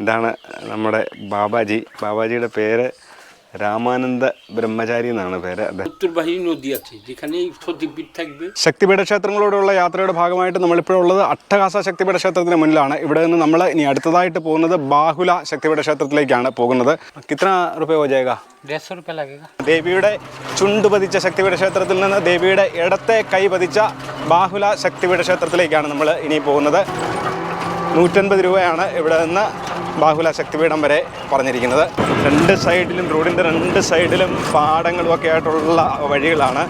ഇതാണ് നമ്മുടെ ബാബാജിയുടെ പേര് രാമാനന്ദ ബ്രഹ്മചാരി എന്നാണ് പേര്. ശക്തിപീഠ ക്ഷേത്രങ്ങളോടുള്ള യാത്രയുടെ ഭാഗമായിട്ട് നമ്മളിപ്പോഴുള്ളത് അട്ടഹാസ ശക്തിപീഠ ക്ഷേത്രത്തിന് മുന്നിലാണ്. ഇവിടെ നിന്ന് നമ്മൾ ഇനി അടുത്തതായിട്ട് പോകുന്നത് ബാഹുല ശക്തിപീഠ ക്ഷേത്രത്തിലേക്കാണ് പോകുന്നത്. കിത്ര രൂപ ഹോ ജായേഗാ? 150 रुपये लगेगा. ദേവിയുടെ ചുണ്ട് പതിച്ച ശക്തിപീഠ ക്ഷേത്രത്തിൽ നിന്ന് ദേവിയുടെ ഇടത്തെ കൈ പതിച്ച ബാഹുല ശക്തിപീഠ ക്ഷേത്രത്തിലേക്കാണ് നമ്മൾ ഇനി പോകുന്നത്. 150 രൂപയാണ് ഇവിടെ നിന്ന് ബാഹുല ശക്തിപീഠം വരെ പറഞ്ഞിരിക്കുന്നത്. റോഡിൻ്റെ രണ്ട് സൈഡിലും പാടങ്ങളും ഒക്കെ ആയിട്ടുള്ള വഴികളാണ്.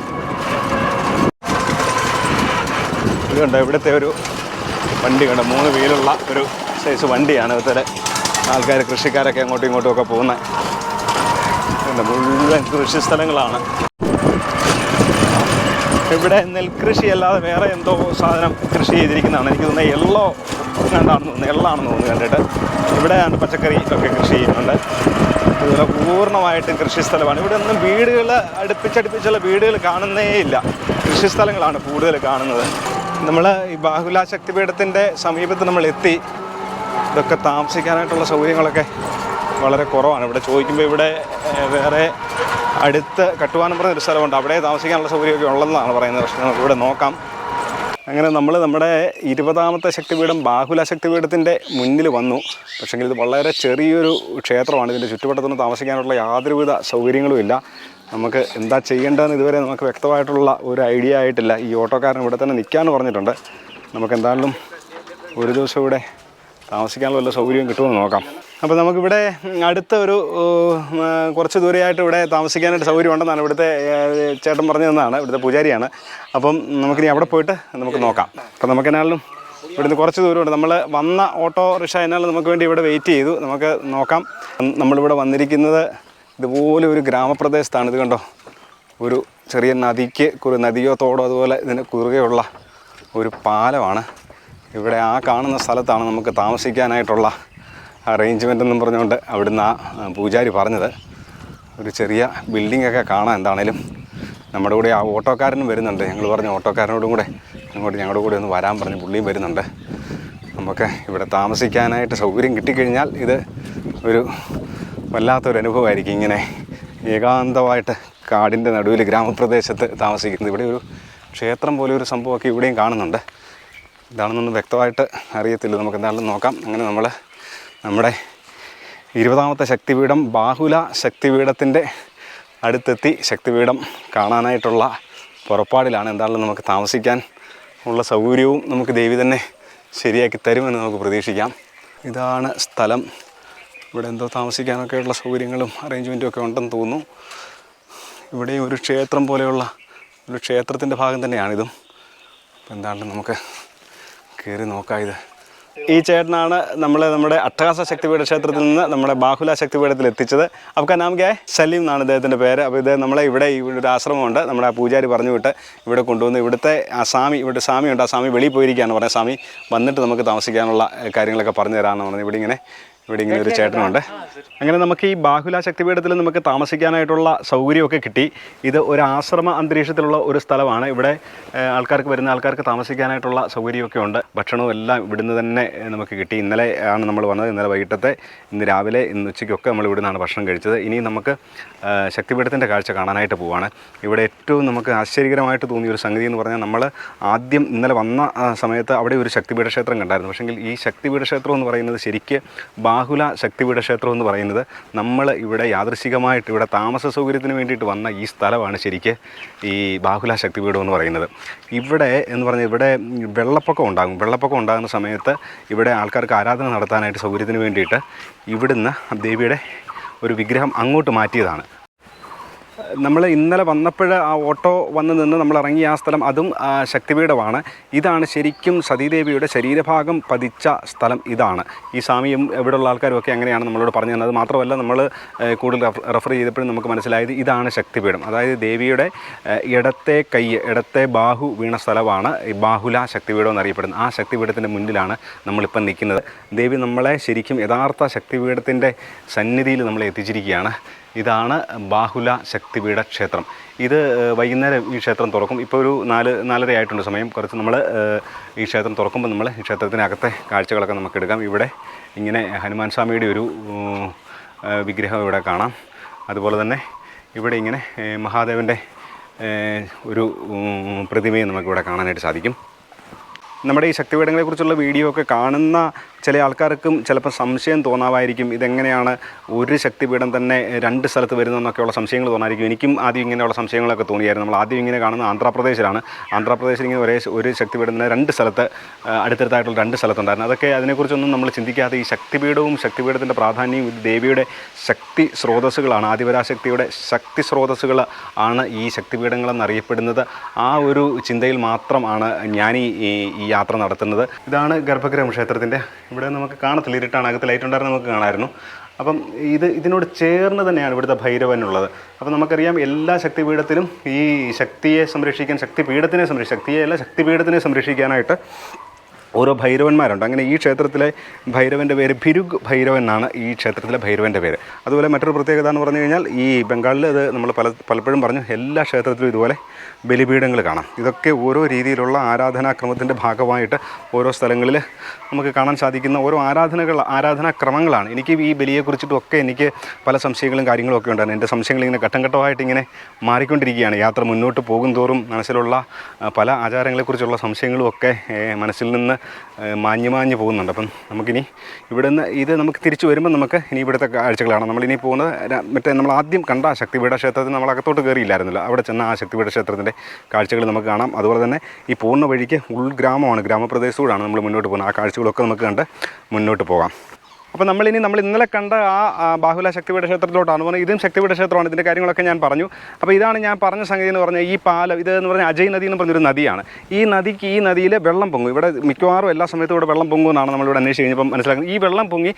ഇതുകൊണ്ട് ഇവിടുത്തെ ഒരു വണ്ടി കണ്ട് 3 വീലുള്ള ഒരു സൈസ് വണ്ടിയാണ്. ഇവിടുത്തെ ആൾക്കാർ കൃഷിക്കാരൊക്കെ അങ്ങോട്ടും ഇങ്ങോട്ടും ഒക്കെ പോകുന്നത്. മുഴുവൻ കൃഷി സ്ഥലങ്ങളാണ്. ഇവിടെ നെൽകൃഷി അല്ലാതെ വേറെ എന്തോ സാധനം കൃഷി ചെയ്തിരിക്കുന്നതാണ്. എനിക്ക് തോന്നുന്നത് എള്ളാണെന്ന് തോന്നുന്നു കണ്ടിട്ട്. ഇവിടെയാണ് പച്ചക്കറി ഒക്കെ കൃഷി ചെയ്യുന്നുണ്ട്. ഇതുപോലെ പൂർണ്ണമായിട്ടും കൃഷി സ്ഥലമാണ്. ഇവിടെ ഒന്നും വീടുകൾ അടുപ്പിച്ചടുപ്പിച്ചുള്ള വീടുകൾ കാണുന്നേ ഇല്ല. കൃഷി സ്ഥലങ്ങളാണ് കൂടുതൽ കാണുന്നത്. നമ്മൾ ഈ ബാഹുല ശക്തിപീഠത്തിൻ്റെ സമീപത്ത് നമ്മൾ എത്തി. ഇതൊക്കെ താമസിക്കാനായിട്ടുള്ള സൗകര്യങ്ങളൊക്കെ വളരെ കുറവാണ്. ഇവിടെ ചോദിക്കുമ്പോൾ ഇവിടെ വേറെ അടുത്ത് കട്ടുവാനം പറഞ്ഞൊരു സ്ഥലമുണ്ട്, അവിടെ താമസിക്കാനുള്ള സൗകര്യമൊക്കെ ഉള്ളതെന്നാണ് പറയുന്നത്. പക്ഷേ നമുക്ക് ഇവിടെ നോക്കാം. അങ്ങനെ നമ്മൾ നമ്മുടെ 20ാമത്തെ ശക്തിപീഠം ബാഹുല ശക്തിപീഠത്തിൻ്റെ മുന്നിൽ വന്നു. പക്ഷേങ്കിൽ ഇത് വളരെ ചെറിയൊരു ക്ഷേത്രമാണ്. ഇതിൻ്റെ ചുറ്റുവട്ടത്തൊന്നും താമസിക്കാനുള്ള യാതൊരുവിധ സൗകര്യങ്ങളും ഇല്ല. നമുക്ക് എന്താ ചെയ്യേണ്ടതെന്ന് ഇതുവരെ നമുക്ക് വ്യക്തമായിട്ടുള്ള ഒരു ഐഡിയ ആയിട്ടില്ല. ഈ ഓട്ടോക്കാരൻ ഇവിടെ തന്നെ നിൽക്കാമെന്ന് പറഞ്ഞിട്ടുണ്ട്. നമുക്ക് എന്തായാലും ഒരു ദിവസം ഇവിടെ താമസിക്കാനുള്ള വല്ല സൗകര്യം കിട്ടുമെന്ന് നോക്കാം. അപ്പോൾ നമുക്കിവിടെ അടുത്ത ഒരു കുറച്ച് ദൂരെയായിട്ട് ഇവിടെ താമസിക്കാനായിട്ട് സൗകര്യം ഉണ്ടെന്നാണ് ഇവിടുത്തെ ചേട്ടൻ പറഞ്ഞു തന്നതാണ്. ഇവിടുത്തെ പൂജാരിയാണ്. അപ്പം നമുക്കിനി അവിടെ പോയിട്ട് നമുക്ക് നോക്കാം. അപ്പം നമുക്കെന്നാലും ഇവിടുന്ന് കുറച്ച് ദൂരമുണ്ട്. നമ്മൾ വന്ന ഓട്ടോ റിക്ഷ എന്നാലും നമുക്ക് വേണ്ടി ഇവിടെ വെയിറ്റ് ചെയ്തു. നമുക്ക് നോക്കാം. നമ്മളിവിടെ വന്നിരിക്കുന്നത് ഇതുപോലെ ഒരു ഗ്രാമപ്രദേശത്താണ്. ഇത് കണ്ടോ, ഒരു ചെറിയ നദിയോ തോടോ അതുപോലെ ഇതിന് കുറുകെയുള്ള ഒരു പാലമാണ്. ഇവിടെ ആ കാണുന്ന സ്ഥലത്താണ് നമുക്ക് താമസിക്കാനായിട്ടുള്ള അറേഞ്ച്മെൻ്റ് എന്നും പറഞ്ഞുകൊണ്ട് അവിടുന്ന് ആ പൂജാരി പറഞ്ഞത്. ഒരു ചെറിയ ബിൽഡിങ്ങൊക്കെ കാണാം. എന്താണേലും നമ്മുടെ കൂടെ ആ ഓട്ടോക്കാരനും വരുന്നുണ്ട്. ഞങ്ങൾ പറഞ്ഞ ഓട്ടോക്കാരനോടും കൂടെ അങ്ങോട്ട് ഞങ്ങളുടെ കൂടെ ഒന്ന് വരാൻ പറഞ്ഞ് പുള്ളിയും വരുന്നുണ്ട്. നമുക്ക് ഇവിടെ താമസിക്കാനായിട്ട് സൗകര്യം കിട്ടിക്കഴിഞ്ഞാൽ ഇത് ഒരു വല്ലാത്തൊരു അനുഭവമായിരിക്കും. ഇങ്ങനെ ഏകാന്തമായിട്ട് കാടിൻ്റെ നടുവിൽ ഗ്രാമപ്രദേശത്ത് താമസിക്കുന്നത്. ഇവിടെ ഒരു ക്ഷേത്രം പോലെ ഒരു സംഭവമൊക്കെ ഇവിടെയും കാണുന്നുണ്ട്. ഇതാണെന്നൊന്നും വ്യക്തമായിട്ട് അറിയത്തില്ല. നമുക്ക് എന്തായാലും നോക്കാം. അങ്ങനെ നമ്മൾ നമ്മുടെ 20ാമത്തെ ശക്തിപീഠം ബാഹുല ശക്തിപീഠത്തിൻ്റെ അടുത്തെത്തി. ശക്തിപീഠം കാണാനായിട്ടുള്ള പുറപ്പാടിലാണ്. എന്തായാലും നമുക്ക് താമസിക്കാൻ ഉള്ള സൗകര്യവും നമുക്ക് ദേവി തന്നെ ശരിയാക്കി തരുമെന്ന് നമുക്ക് പ്രതീക്ഷിക്കാം. ഇതാണ് സ്ഥലം. ഇവിടെ എന്തോ താമസിക്കാനൊക്കെയുള്ള സൗകര്യങ്ങളും അറേഞ്ച്മെൻറ്റും ഒക്കെ ഉണ്ടെന്ന് തോന്നുന്നു. ഇവിടെ ഒരു ക്ഷേത്രം പോലെയുള്ള ഒരു ക്ഷേത്രത്തിൻ്റെ ഭാഗം തന്നെയാണിതും. അപ്പോൾ എന്തായാലും നമുക്ക് കയറി നോക്കാം. ഇത് ഈ ചേട്ടനാണ് നമ്മുടെ അട്ടഹാസ ശക്തിപീഠ ക്ഷേത്രത്തിൽ നിന്ന് നമ്മുടെ ബാഹുല ശക്തിപീഠത്തിൽ എത്തിച്ചത്. അപ്പോൾ നാം ക്യാ സലീം എന്നാണ് ഇദ്ദേഹത്തിൻ്റെ പേര്. അപ്പോൾ ഇത് നമ്മളെ ഇവിടെ ഒരു ആശ്രമമുണ്ട്. നമ്മുടെ ആ പൂജാരി പറഞ്ഞു വിട്ട് ഇവിടെ കൊണ്ടുവന്ന് ഇവിടുത്തെ ആ ഇവിടെ സ്വാമിയുണ്ട്. ആ സ്വാമി വെളിയിൽ പോയിരിക്കുകയാണ് പറഞ്ഞത്. സ്വാമി വന്നിട്ട് നമുക്ക് താമസിക്കാനുള്ള കാര്യങ്ങളൊക്കെ പറഞ്ഞു തരാമെന്ന് പറഞ്ഞു. ഇവിടെ ഇങ്ങനെ ഒരു ചേട്ടനുണ്ട്. അങ്ങനെ നമുക്ക് ഈ ബാഹുല ശക്തിപീഠത്തിൽ നമുക്ക് താമസിക്കാനായിട്ടുള്ള സൗകര്യമൊക്കെ കിട്ടി. ഇത് ഒരു ആശ്രമ അന്തരീക്ഷത്തിലുള്ള ഒരു സ്ഥലമാണ്. ഇവിടെ വരുന്ന ആൾക്കാർക്ക് താമസിക്കാനായിട്ടുള്ള സൗകര്യമൊക്കെ ഉണ്ട്. ഭക്ഷണവും എല്ലാം ഇവിടുന്ന് തന്നെ നമുക്ക് കിട്ടി. ഇന്നലെ ആണ് നമ്മൾ വന്നത്. ഇന്നലെ വൈകിട്ടത്തെ, ഇന്ന് രാവിലെ, ഇന്ന് ഉച്ചയ്ക്കൊക്കെ നമ്മൾ ഇവിടെ നിന്നാണ് ഭക്ഷണം കഴിച്ചത്. ഇനി നമുക്ക് ശക്തിപീഠത്തിൻ്റെ കാഴ്ച കാണാനായിട്ട് പോവുകയാണ്. ഇവിടെ ഏറ്റവും നമുക്ക് ആശ്ചര്യകരമായിട്ട് തോന്നിയ ഒരു സംഗതി എന്ന് പറഞ്ഞാൽ, നമ്മൾ ആദ്യം ഇന്നലെ വന്ന സമയത്ത് അവിടെ ഒരു ശക്തിപീഠ ക്ഷേത്രം കണ്ടായിരുന്നു. പക്ഷേങ്കിൽ ഈ ശക്തിപീഠ ക്ഷേത്രം എന്ന് പറയുന്നത് ശരിക്ക് ബാഹുല ശക്തിപീഠ ക്ഷേത്രം എന്ന് പറയുന്നത് നമ്മൾ ഇവിടെ യാദൃശ്ചികമായിട്ട് ഇവിടെ താമസ സൗകര്യത്തിന് വേണ്ടിയിട്ട് വന്ന ഈ സ്ഥലമാണ് ശരിക്ക് ഈ ബാഹുല ശക്തിപീഠം എന്ന് പറയുന്നത്. ഇവിടെ എന്ന് പറഞ്ഞാൽ ഇവിടെ വെള്ളപ്പൊക്കം ഉണ്ടാകുന്ന സമയത്ത് ഇവിടെ ആൾക്കാർക്ക് ആരാധന നടത്താനായിട്ട് സൗകര്യത്തിന് വേണ്ടിയിട്ട് ഇവിടുന്ന് ദേവിയുടെ ഒരു വിഗ്രഹം അങ്ങോട്ട് മാറ്റിയതാണ്. നമ്മൾ ഇന്നലെ വന്നപ്പോൾ ആ ഓട്ടോ വന്ന് നിന്ന് നമ്മൾ ഇറങ്ങിയ ആ സ്ഥലം അതും ശക്തിപീഠമാണ്. ഇതാണ് ശരിക്കും സതീദേവിയുടെ ശരീരഭാഗം പതിച്ച സ്ഥലം. ഇതാണ് ഈ സ്വാമിയും ഇവിടെയുള്ള ആൾക്കാരും ഒക്കെ അങ്ങനെയാണ് നമ്മളോട് പറഞ്ഞു തന്നത്. മാത്രമല്ല നമ്മൾ കൂടുതൽ റെഫർ ചെയ്തപ്പോഴും നമുക്ക് മനസ്സിലായത് ഇതാണ് ശക്തിപീഠം. അതായത് ദേവിയുടെ ഇടത്തെ ബാഹു വീണ സ്ഥലമാണ് ഈ ബാഹുല ശക്തിപീഠം എന്നറിയപ്പെടുന്നത്. ആ ശക്തിപീഠത്തിൻ്റെ മുന്നിലാണ് നമ്മളിപ്പം നിൽക്കുന്നത്. ദേവി നമ്മളെ ശരിക്കും യഥാർത്ഥ ശക്തിപീഠത്തിൻ്റെ സന്നിധിയിൽ നമ്മളെ എത്തിച്ചിരിക്കുകയാണ്. ഇതാണ് ബാഹുല ശക്തിപീഠ ക്ഷേത്രം. ഇത് വൈകുന്നേരം ഈ ക്ഷേത്രം തുറക്കും. ഇപ്പോൾ ഒരു 4-4:30 ആയിട്ടുണ്ട് സമയം. കുറച്ച് നമ്മൾ ഈ ക്ഷേത്രം തുറക്കുമ്പോൾ നമ്മൾ ഈ ക്ഷേത്രത്തിനകത്തെ കാഴ്ചകളൊക്കെ നമുക്ക് എടുക്കാം. ഇവിടെ ഇങ്ങനെ ഹനുമാൻ സ്വാമിയുടെ ഒരു വിഗ്രഹം ഇവിടെ കാണാം. അതുപോലെ തന്നെ ഇവിടെ ഇങ്ങനെ മഹാദേവൻ്റെ ഒരു പ്രതിമയും നമുക്കിവിടെ കാണാനായിട്ട് സാധിക്കും. നമ്മുടെ ഈ ശക്തിപീഠങ്ങളെക്കുറിച്ചുള്ള വീഡിയോ ഒക്കെ കാണുന്ന ചില ആൾക്കാർക്കും ചിലപ്പോൾ സംശയം തോന്നാമായിരിക്കും. ഇതെങ്ങനെയാണ് ഒരു ശക്തിപീഠം തന്നെ 2 സ്ഥലത്ത് വരുന്നതെന്നൊക്കെയുള്ള സംശയങ്ങൾ തോന്നായിരിക്കും. എനിക്കും ആദ്യം ഇങ്ങനെയുള്ള സംശയങ്ങളൊക്കെ തോന്നിയായിരുന്നു. നമ്മൾ ആദ്യം ഇങ്ങനെ കാണുന്ന ആന്ധ്രാപ്രദേശിലാണ്. ആന്ധ്രാപ്രദേശിൽ ഇങ്ങനെ ഒരു ശക്തിപീഠം തന്നെ 2 സ്ഥലത്ത് അടുത്തടുത്തായിട്ടുള്ള 2 സ്ഥലത്തുണ്ടായിരുന്നു. അതൊക്കെ അതിനെക്കുറിച്ചൊന്നും നമ്മൾ ചിന്തിക്കാതെ ഈ ശക്തിപീഠവും ശക്തിപീഠത്തിൻ്റെ പ്രാധാന്യവും ഇത് ദേവിയുടെ ശക്തി സ്രോതസ്സുകളാണ്, ആദിപരാശക്തിയുടെ ശക്തി സ്രോതസ്സുകൾ ആണ് ഈ ശക്തിപീഠങ്ങളെന്നറിയപ്പെടുന്നത്. ആ ഒരു ചിന്തയിൽ മാത്രമാണ് ഞാൻ ഈ യാത്ര നടത്തുന്നത്. ഇതാണ് ഗർഭഗൃഹം ക്ഷേത്രത്തിൻ്റെ. ഇവിടെ നമുക്ക് കാണത്തില്ല, ഇരുട്ടാണ്. അകത്ത് ലൈറ്റ് ഉണ്ടായിരുന്നു, നമുക്ക് കാണാമായിരുന്നു. അപ്പം ഇതിനോട് ചേർന്ന് തന്നെയാണ് ഇവിടുത്തെ ഭൈരവനുള്ളത്. അപ്പം നമുക്കറിയാം എല്ലാ ശക്തിപീഠത്തിലും ഈ ശക്തിയെ സംരക്ഷിക്കാൻ, ശക്തിപീഠത്തിനെ സംരക്ഷിക്കാനായിട്ട് ഓരോ ഭൈരവന്മാരുണ്ട്. അങ്ങനെ ഈ ക്ഷേത്രത്തിലെ ഭൈരവൻ്റെ പേര് ഭിരുഗ് ഭൈരവൻ എന്നാണ് ഈ ക്ഷേത്രത്തിലെ ഭൈരവൻ്റെ പേര്. അതുപോലെ മറ്റൊരു പ്രത്യേകത എന്ന് പറഞ്ഞു കഴിഞ്ഞാൽ ഈ ബംഗാളിൽ ഇത് നമ്മൾ പലപ്പോഴും പറഞ്ഞു, എല്ലാ ക്ഷേത്രത്തിലും ഇതുപോലെ ബലിപീഠങ്ങൾ കാണാം. ഇതൊക്കെ ഓരോ രീതിയിലുള്ള ആരാധനാക്രമത്തിൻ്റെ ഭാഗമായിട്ട് ഓരോ സ്ഥലങ്ങളിൽ നമുക്ക് കാണാൻ സാധിക്കുന്ന ഓരോ ആരാധനാക്രമങ്ങളാണ്. എനിക്ക് ഈ ബലിയെക്കുറിച്ചിട്ടൊക്കെ എനിക്ക് പല സംശയങ്ങളും കാര്യങ്ങളും ഒക്കെ ഉണ്ടായിരുന്നു. എൻ്റെ സംശയങ്ങൾ ഇങ്ങനെ ഘട്ടം ഘട്ടമായിട്ട് ഇങ്ങനെ മാറിക്കൊണ്ടിരിക്കുകയാണ്. യാത്ര മുന്നോട്ട് പോകും തോറും മനസ്സിലുള്ള പല ആചാരങ്ങളെക്കുറിച്ചുള്ള സംശയങ്ങളും ഒക്കെ മനസ്സിൽ നിന്ന് മാഞ്ഞു പോകുന്നുണ്ട്. അപ്പം നമുക്കിനി ഇവിടെ നിന്ന് ഇത് നമുക്ക് തിരിച്ചു വരുമ്പോൾ നമുക്ക് ഇനി ഇവിടുത്തെ കാഴ്ചകളാണ്. നമ്മളിനി പോകുന്നത് നമ്മൾ ആദ്യം കണ്ട ശക്തിപീഠ ക്ഷേത്രത്തിൽ നമ്മൾ അകത്തോട്ട് കയറിയില്ലായിരുന്നല്ലോ. അവിടെ ചെന്ന ആ ശക്തിപീഠ ക്ഷേത്രത്തിൻ്റെ കാഴ്ചകൾ നമുക്ക് കാണാം. അതുപോലെ തന്നെ ഈ പോകുന്ന വഴിക്ക് ഉൾഗ്രാമമാണ്, ഗ്രാമപ്രദേശത്തോടാണ് നമ്മൾ മുന്നോട്ട് പോകുന്നത്. ആ കാഴ്ചകളൊക്കെ നമുക്ക് കണ്ട് മുന്നോട്ട് പോകാം. അപ്പോൾ നമ്മൾ ഇന്നലെ കണ്ട ആ ബാഹുല ശക്തിപീഠ ക്ഷേത്രത്തിലോട്ടാണ് പറഞ്ഞത്. ഇതും ശക്തിപീഠ ക്ഷേത്രമാണ്. ഇതിൻ്റെ കാര്യങ്ങളൊക്കെ ഞാൻ പറഞ്ഞു. അപ്പോൾ ഇതാണ് ഞാൻ പറഞ്ഞ സംഗതി എന്ന് പറഞ്ഞാൽ ഈ പാലം ഇതെന്ന് പറഞ്ഞാൽ അജയ് നദി എന്ന് പറഞ്ഞൊരു നദിയാണ്. ഈ നദിയിൽ വെള്ളം പൊങ്ങും. ഇവിടെ മിക്കവാറും എല്ലാ സമയത്തും ഇവിടെ വെള്ളം പൊങ്ങുമെന്നാണ് നമ്മളിവിടെ അന്വേഷിച്ച് കഴിഞ്ഞപ്പം മനസ്സിലാക്കുന്നത്. ഈ വെള്ളം പൊങ്ങി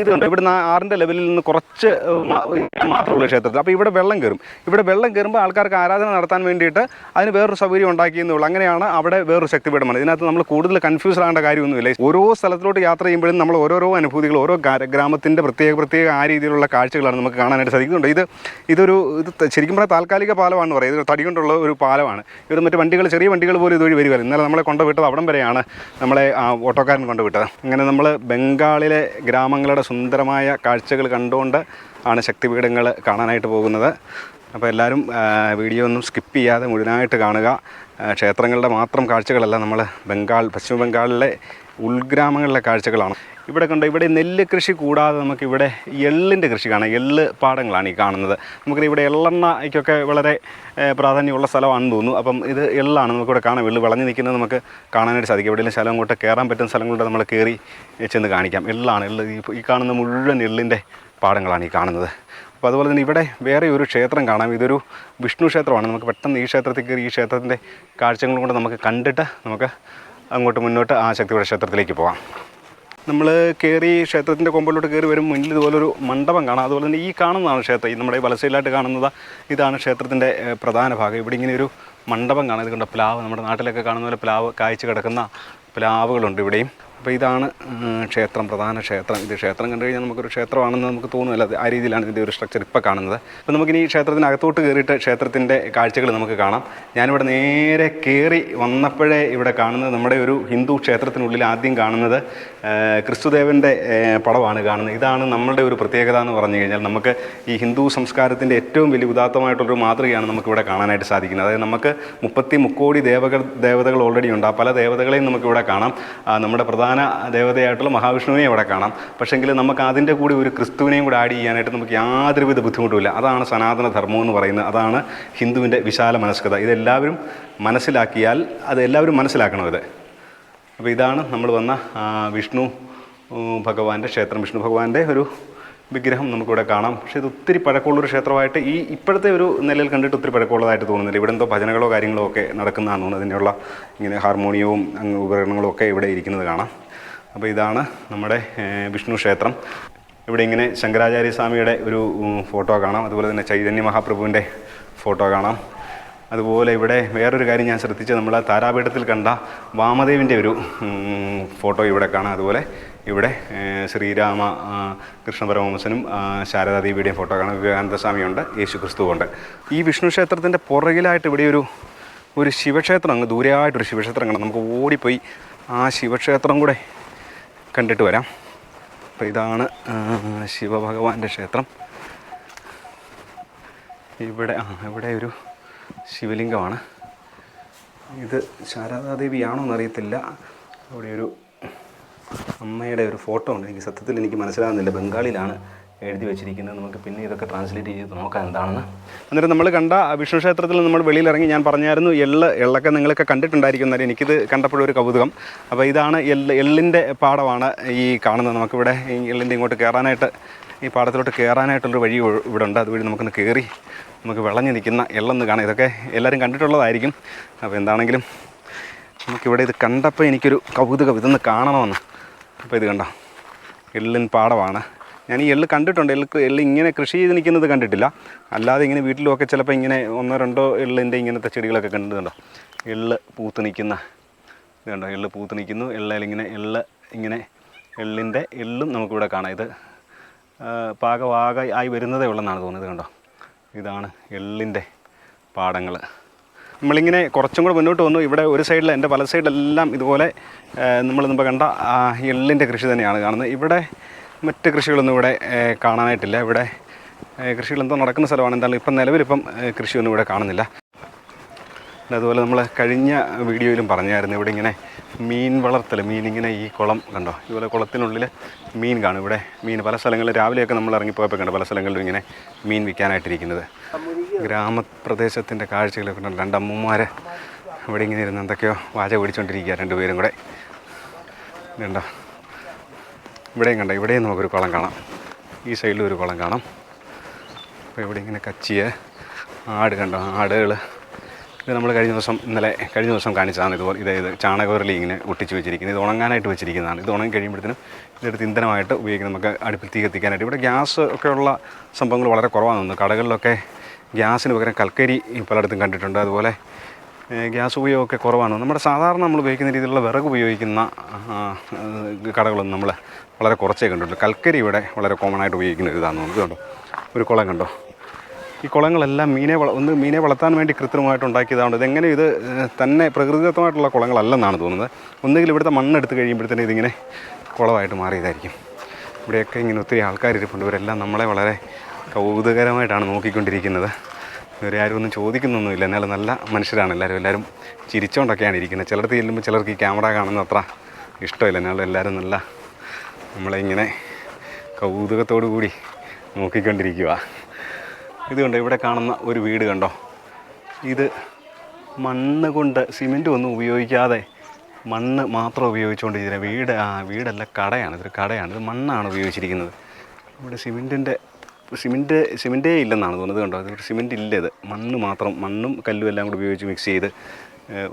ഇതുണ്ട് ഇവിടുന്ന് 6ൻ്റെ ലെവലിൽ നിന്ന് കുറച്ച് മാത്രമുള്ള ക്ഷേത്രത്തിൽ. അപ്പോൾ ഇവിടെ വെള്ളം കയറും. ഇവിടെ വെള്ളം കയറുമ്പോൾ ആൾക്കാർക്ക് ആരാധന നടത്താൻ വേണ്ടിയിട്ട് അതിന് വേറൊരു സൗകര്യം ഉണ്ടാക്കിയെന്നേ ഉള്ളൂ. അങ്ങനെയാണ് അവിടെ വേറൊരു ശക്തിപീഠമാണ്. ഇതിനകത്ത് നമ്മൾ കൂടുതൽ കൺഫ്യൂസ് ആകേണ്ട കാര്യമൊന്നുമില്ല. ഓരോ സ്ഥലത്തിലോട്ട് യാത്ര ചെയ്യുമ്പോഴും നമ്മൾ ഓരോരോ അനുഭൂതികൾ, ഓരോ ഗ്രാമത്തിൻ്റെ പ്രത്യേക ആ രീതിയിലുള്ള കാഴ്ചകളാണ് നമുക്ക് കാണാനായിട്ട് സാധിക്കുന്നുണ്ട്. ഇത് ശരിക്കും പറഞ്ഞാൽ താൽക്കാലിക പാലമാണെന്ന് പറയും. ഇത് തടി കൊണ്ടുള്ള ഒരു പാലമാണ്. ഇവിടെ മറ്റ് വണ്ടികൾ, ചെറിയ വണ്ടികൾ പോലും ഇതുവഴി വരുവാണ്. ഇന്നലെ നമ്മളെ കൊണ്ടുവിട്ടത് അവിടം വരെയാണ് നമ്മളെ ഓട്ടോക്കാരൻ കൊണ്ടുവിട്ടത്. അങ്ങനെ നമ്മൾ ബംഗാളിലെ ഗ്രാമങ്ങളുടെ സുന്ദരമായ കാഴ്ചകൾ കണ്ടുകൊണ്ട് ആണ് ശക്തിപീഠങ്ങൾ കാണാനായിട്ട് പോകുന്നത്. അപ്പോൾ എല്ലാവരും വീഡിയോ ഒന്നും സ്കിപ്പ് ചെയ്യാതെ മുഴുവനായിട്ട് കാണുക. ക്ഷേത്രങ്ങളുടെ മാത്രം കാഴ്ചകളല്ല, നമ്മൾ പശ്ചിമ ബംഗാളിലെ ഉൾഗ്രാമങ്ങളിലെ കാഴ്ചകളാണ്. ഇവിടെ നെല്ല് കൃഷി കൂടാതെ നമുക്കിവിടെ എള്ളിൻ്റെ കൃഷി കാണാം. എള്ള് പാടങ്ങളാണ് ഈ കാണുന്നത്. നമുക്കിവിടെ എള്ളെണ്ണയ്ക്കൊക്കെ വളരെ പ്രാധാന്യമുള്ള സ്ഥലമാണെന്ന് തോന്നുന്നു. അപ്പം ഇത് എള്ളാണ് നമുക്കിവിടെ കാണാം. എള്ള് വിളഞ്ഞ് നിൽക്കുന്നത് നമുക്ക് കാണാനായിട്ട് സാധിക്കും. എവിടെയെങ്കിലും സ്ഥലം അങ്ങോട്ട് കയറാൻ പറ്റുന്ന സ്ഥലങ്ങളുടെ നമ്മൾ കയറി ചെന്ന് കാണിക്കാം. എള്ള് ഈ കാണുന്ന മുഴുവൻ എള്ളിൻ്റെ പാടങ്ങളാണ് ഈ കാണുന്നത്. അപ്പോൾ അതുപോലെ തന്നെ ഇവിടെ വേറെ ഒരു ക്ഷേത്രം കാണാം. ഇതൊരു വിഷ്ണു ക്ഷേത്രമാണ്. നമുക്ക് പെട്ടെന്ന് ഈ ക്ഷേത്രത്തിൽ കയറി ഈ ക്ഷേത്രത്തിൻ്റെ കാഴ്ചകൾ കൊണ്ട് നമുക്ക് കണ്ടിട്ട് നമുക്ക് അങ്ങോട്ട് മുന്നോട്ട് ആ ശക്തിപീഠ ക്ഷേത്രത്തിലേക്ക് പോകാം. നമ്മൾ കയറി ക്ഷേത്രത്തിൻ്റെ കൊമ്പിലോട്ട് കയറി വരും മുന്നിൽ ഇതുപോലൊരു മണ്ഡപം കാണാം. അതുപോലെ തന്നെ ഈ കാണുന്നതാണ് ക്ഷേത്രം. നമ്മുടെ വലസൈഡിലായിട്ട് കാണുന്നത് ഇതാണ് ക്ഷേത്രത്തിൻ്റെ പ്രധാന ഭാഗം. ഇവിടെ ഇങ്ങനെ ഒരു മണ്ഡപം കാണാം. ഇത് കണ്ട പ്ലാവ്, നമ്മുടെ നാട്ടിലൊക്കെ കാണുന്ന പോലെ പ്ലാവ് കായ്ച്ച് കിടക്കുന്ന പ്ലാവുകളുണ്ട് ഇവിടെയും. അപ്പോൾ ഇതാണ് ക്ഷേത്രം, പ്രധാന ക്ഷേത്രം. ഇത് ക്ഷേത്രം കണ്ടു കഴിഞ്ഞാൽ നമുക്കൊരു ക്ഷേത്രമാണെന്ന് നമുക്ക് തോന്നുന്നില്ല. ആ രീതിയിലാണ് ഇതിൻ്റെ ഒരു സ്ട്രക്ചർ ഇപ്പോൾ കാണുന്നത്. അപ്പോൾ നമുക്കിനി ക്ഷേത്രത്തിനകത്തോട്ട് കയറിയിട്ട് ക്ഷേത്രത്തിൻ്റെ കാഴ്ചകൾ നമുക്ക് കാണാം. ഞാനിവിടെ നേരെ കയറി വന്നപ്പോഴേ ഇവിടെ കാണുന്നത് നമ്മുടെ ഒരു ഹിന്ദു ക്ഷേത്രത്തിനുള്ളിൽ ആദ്യം കാണുന്നത് ക്രിസ്തുദേവൻ്റെ പടമാണ് കാണുന്നത്. ഇതാണ് നമ്മളുടെ ഒരു പ്രത്യേകത എന്ന് പറഞ്ഞു കഴിഞ്ഞാൽ, നമുക്ക് ഈ ഹിന്ദു സംസ്കാരത്തിൻ്റെ ഏറ്റവും വലിയ ഉദാത്തമായിട്ടുള്ളൊരു മാതൃകയാണ് നമുക്കിവിടെ കാണാനായിട്ട് സാധിക്കുന്നത്. അതായത് നമുക്ക് 33 കോടി ദേവതകൾ ഓൾറെഡി ഉണ്ട്. ആ പല ദേവതകളെയും നമുക്കിവിടെ കാണാം. നമ്മുടെ പ്രധാന ദേവതയായിട്ടുള്ള മഹാവിഷ്ണുവിനെ ഇവിടെ കാണാം. പക്ഷേങ്കിൽ നമുക്ക് അതിൻ്റെ കൂടി ഒരു ക്രിസ്തുവിനെയും കൂടെ ആഡ് ചെയ്യാനായിട്ട് നമുക്ക് യാതൊരുവിധ ബുദ്ധിമുട്ടുമില്ല. അതാണ് സനാതന ധർമ്മം എന്ന് പറയുന്നത്. അതാണ് ഹിന്ദുവിൻ്റെ വിശാല മനസ്കത. ഇതെല്ലാവരും മനസ്സിലാക്കിയാൽ എല്ലാവരും മനസ്സിലാക്കണം ഇത്. അപ്പോൾ ഇതാണ് നമ്മൾ വന്ന വിഷ്ണു ഭഗവാന്റെ ക്ഷേത്രം. വിഷ്ണു ഭഗവാന്റെ ഒരു വിഗ്രഹം നമുക്കിവിടെ കാണാം. പക്ഷേ ഇത് ഒത്തിരി പഴക്കമുള്ളൊരു ക്ഷേത്രമായിട്ട് ഇപ്പോഴത്തെ ഒരു നിലയിൽ കണ്ടിട്ട് ഒത്തിരി പഴക്കമുള്ളതായിട്ട് തോന്നുന്നില്ല. ഇവിടെ എന്തോ ഭജനകളോ കാര്യങ്ങളോ ഒക്കെ നടക്കുന്നതാണെന്ന് തോന്നുന്നു. അതിനുള്ള ഇങ്ങനെ ഹാർമോണിയവും ഉപകരണങ്ങളും ഒക്കെ ഇവിടെ ഇരിക്കുന്നത് കാണാം. അപ്പോൾ ഇതാണ് നമ്മുടെ വിഷ്ണു ക്ഷേത്രം. ഇവിടെ ഇങ്ങനെ ശങ്കരാചാര്യ സ്വാമിയുടെ ഒരു ഫോട്ടോ കാണാം. അതുപോലെ തന്നെ ചൈതന്യ മഹാപ്രഭുവിൻ്റെ ഫോട്ടോ കാണാം. അതുപോലെ ഇവിടെ വേറൊരു കാര്യം ഞാൻ ശ്രദ്ധിച്ചത്, നമ്മൾ താരാപീഠത്തിൽ കണ്ട വാമദേവിൻ്റെ ഒരു ഫോട്ടോ ഇവിടെ കാണാം. അതുപോലെ ഇവിടെ ശ്രീരാമ കൃഷ്ണ പരമഹംസനും ശാരദാദേവിയുടെയും ഫോട്ടോ കാണാം. വിവേകാനന്ദ സ്വാമിയുണ്ട്, യേശു ക്രിസ്തുവുണ്ട്. ഈ വിഷ്ണു ക്ഷേത്രത്തിൻ്റെ പുറകിലായിട്ട് ഇവിടെ ഒരു ശിവക്ഷേത്രം, അങ്ങ് ദൂരെയായിട്ടൊരു ശിവക്ഷേത്രം കാണാം. നമുക്ക് ഓടിപ്പോയി ആ ശിവക്ഷേത്രം കൂടെ കണ്ടിട്ട് വരാം. അപ്പോൾ ഇതാണ് ശിവഭഗവാന്റെ ക്ഷേത്രം. ഇവിടെ ഒരു ശിവലിംഗമാണ്. ഇത് ശാരദാദേവിയാണോ എന്നറിയത്തില്ല. അവിടെ ഒരു അമ്മയുടെ ഒരു ഫോട്ടോ ഉണ്ട്. എനിക്ക് മനസ്സിലാകുന്നില്ല, ബംഗാളിലാണ് എഴുതി വെച്ചിരിക്കുന്നത്. നമുക്ക് പിന്നെ ഇതൊക്കെ ട്രാൻസ്ലേറ്റ് ചെയ്ത് നോക്കാം എന്താണെന്ന്. അന്നേരം നമ്മൾ കണ്ട വിഷ്ണു ക്ഷേത്രത്തിൽ നമ്മൾ വെളിയിലിറങ്ങി ഞാൻ പറഞ്ഞായിരുന്നു എള്ളൊക്കെ നിങ്ങളൊക്കെ കണ്ടിട്ടുണ്ടായിരിക്കും. എന്നാലും എനിക്കിത് കണ്ടപ്പോഴൊരു കൗതുകം. അപ്പോൾ ഇതാണ് എള്ളിൻ്റെ പാടമാണ് ഈ കാണുന്നത്. നമുക്കിവിടെ ഈ എള്ളിൻ്റെ ഇങ്ങോട്ട് കയറാനായിട്ട്, ഈ പാടത്തിലോട്ട് കയറാനായിട്ടുള്ളൊരു വഴി ഇവിടെ ഉണ്ട്. അതുവഴി നമുക്കൊന്ന് കയറി നമുക്ക് വിളഞ്ഞ് നിൽക്കുന്ന എള്ളെന്ന് കാണാം. ഇതൊക്കെ എല്ലാവരും കണ്ടിട്ടുള്ളതായിരിക്കും. അപ്പോൾ എന്താണെങ്കിലും നമുക്കിവിടെ ഇത് കണ്ടപ്പോൾ എനിക്കൊരു കൗതുകം, ഇതൊന്ന് കാണണമെന്ന്. അപ്പോൾ ഇത് കണ്ടോ, എള്ളിൻ പാടമാണ്. ഞാൻ ഈ എള്ള് കണ്ടിട്ടുണ്ട്. എള്ള് ഇങ്ങനെ കൃഷി ചെയ്ത് നിൽക്കുന്നത് കണ്ടിട്ടില്ല. അല്ലാതെ ഇങ്ങനെ വീട്ടിലുമൊക്കെ ചിലപ്പോൾ ഇങ്ങനെ 1-2 എള്ളിൻ്റെ ഇങ്ങനത്തെ ചെടികളൊക്കെ കണ്ടിട്ടുണ്ടോ. എള്ള് പൂത്ത് നിൽക്കുന്ന ഇത് കണ്ടോ, എള്ള് പൂത്ത് നിൽക്കുന്നു. ഇങ്ങനെ എള്ളിൻ്റെ എള്ളും നമുക്കിവിടെ കാണാം. ഇത് പാകമായി വരുന്നതേ ഉള്ളെന്നാണ് തോന്നുന്നത്. കണ്ടോ, ഇതാണ് എള്ളിൻ്റെ പാടങ്ങൾ. നമ്മളിങ്ങനെ കുറച്ചും കൂടെ മുന്നോട്ട് വന്നു. ഇവിടെ ഒരു സൈഡിൽ, എൻ്റെ പല സൈഡിലെല്ലാം ഇതുപോലെ നമ്മൾ മുമ്പ് കണ്ട എള്ളിൻ്റെ കൃഷി തന്നെയാണ് കാണുന്നത്. ഇവിടെ മറ്റ് കൃഷികളൊന്നും ഇവിടെ കാണാനായിട്ടില്ല. ഇവിടെ കൃഷികളെന്തോ നടക്കുന്ന സ്ഥലമാണ്. എന്തായാലും നിലവിലിപ്പം കൃഷിയൊന്നും ഇവിടെ കാണുന്നില്ല. അതുപോലെ നമ്മൾ കഴിഞ്ഞ വീഡിയോയിലും പറഞ്ഞായിരുന്നു, ഇവിടെ ഇങ്ങനെ മീൻ വളർത്തൽ, മീനിങ്ങനെ ഈ കുളം കണ്ടോ, ഇതുപോലെ കുളത്തിനുള്ളിൽ മീൻ കാണും. ഇവിടെ മീൻ പല സ്ഥലങ്ങളിൽ രാവിലെയൊക്കെ നമ്മൾ ഇറങ്ങിപ്പോയപ്പോൾ കണ്ടോ, പല സ്ഥലങ്ങളിലും ഇങ്ങനെ മീൻ വിൽക്കാനായിട്ടിരിക്കുന്നത്. ഗ്രാമപ്രദേശത്തിൻ്റെ കാഴ്ചകളൊക്കെ ഉണ്ട്. 2 അമ്മമാർ ഇവിടെ ഇങ്ങനെ ഇരുന്ന് എന്തൊക്കെയോ വാച പിടിച്ചുകൊണ്ടിരിക്കുക, 2 പേരും കൂടെ. ഇതുണ്ടോ, ഇവിടെയും കണ്ടോ, ഇവിടെയും നമുക്കൊരു കുളം കാണാം. ഈ സൈഡിലും ഒരു കുളം കാണാം. അപ്പോൾ ഇവിടെ ഇങ്ങനെ കച്ചിയ ആട് കണ്ടോ, ആടുകൾ. ഇത് നമ്മൾ കഴിഞ്ഞ ദിവസം കാണിച്ചതാണ്. ഇത് ചാണകവരലി ഇങ്ങനെ ഒട്ടിച്ച് വെച്ചിരിക്കുന്നത്. ഇത് ഉണങ്ങാനായിട്ട് വെച്ചിരിക്കുന്നതാണ്. ഇത് ഉണങ്ങി കഴിയുമ്പോഴത്തേനും ഇതെടുത്ത് ഇന്ധനമായിട്ട് ഉപയോഗിക്കുന്നത്, നമുക്ക് അടുപ്പിൽ തീ കത്തിക്കാനായിട്ട്. ഇവിടെ ഗ്യാസ് ഒക്കെയുള്ള സംഭവങ്ങൾ വളരെ കുറവാണെന്ന് തോന്നുന്നു. കടകളിലൊക്കെ ഗ്യാസിന് പകരം കൽക്കരി പലയിടത്തും കണ്ടിട്ടുണ്ട്. അതുപോലെ ഗ്യാസ് ഉപയോഗമൊക്കെ കുറവാണ്. നമ്മുടെ സാധാരണ നമ്മൾ ഉപയോഗിക്കുന്ന രീതിയിലുള്ള വിറക് ഉപയോഗിക്കുന്ന കടകളൊന്നും നമ്മൾ വളരെ കുറച്ചേ കണ്ടിട്ടുള്ളൂ. കൽക്കരി ഇവിടെ വളരെ കോമൺ ആയിട്ട് ഉപയോഗിക്കുന്ന ഒരു ഇതാണെന്ന് തോന്നുന്നു. കണ്ടോ, ഒരു കുളം കണ്ടോ. ഈ കുളങ്ങളെല്ലാം മീനെ വളർത്താൻ വേണ്ടി കൃത്രിമമായിട്ട് ഉണ്ടാക്കിയതാണ്. ഇതെങ്ങനെ ഇത് തന്നെ പ്രകൃതിദത്തമായിട്ടുള്ള കുളങ്ങളല്ലെന്നാണ് തോന്നുന്നത്. ഒന്നുകിൽ ഇവിടുത്തെ മണ്ണെടുത്ത് കഴിയുമ്പോഴത്തേനും ഇതിങ്ങനെ കുളമായിട്ട് മാറിയതായിരിക്കും. ഇവിടെയൊക്കെ ഇങ്ങനെ ഒത്തിരി ആൾക്കാരിരിപ്പുണ്ട്. ഇവരെല്ലാം നമ്മളെ വളരെ കൗതുകരമായിട്ടാണ് നോക്കിക്കൊണ്ടിരിക്കുന്നത്. ഇവരെ ആരും ഒന്നും ചോദിക്കുന്നൊന്നുമില്ല. എന്നാലും നല്ല മനുഷ്യരാണ് എല്ലാവരും ചിരിച്ചുകൊണ്ടൊക്കെയാണ് ഇരിക്കുന്നത്. ചിലർക്ക് ചെല്ലുമ്പോൾ ചിലർക്ക് ഈ ക്യാമറ കാണുന്നത് അത്ര ഇഷ്ടമില്ല. എന്നാലും എല്ലാവരും നല്ല നമ്മളിങ്ങനെ കൗതുകത്തോടു കൂടി നോക്കിക്കൊണ്ടിരിക്കുക. ഇതുകൊണ്ട് ഇവിടെ കാണുന്ന ഒരു വീട് കണ്ടോ, ഇത് മണ്ണ് കൊണ്ട്, സിമെൻറ്റ് ഒന്നും ഉപയോഗിക്കാതെ മണ്ണ് മാത്രം ഉപയോഗിച്ചുകൊണ്ടിരിക്കുന്ന വീടല്ല, കടയാണ്. ഇതൊരു കടയാണ്. ഇത് മണ്ണാണ് ഉപയോഗിച്ചിരിക്കുന്നത്. ഇവിടെ സിമെൻറ്റേ ഇല്ലെന്നാണ് തോന്നുന്നത്. കണ്ടോ, അതൊരു സിമെൻറ്റ് ഇല്ല, ഇത് മണ്ണ് മാത്രം, മണ്ണും കല്ലും എല്ലാം കൂടി ഉപയോഗിച്ച് മിക്സ് ചെയ്ത്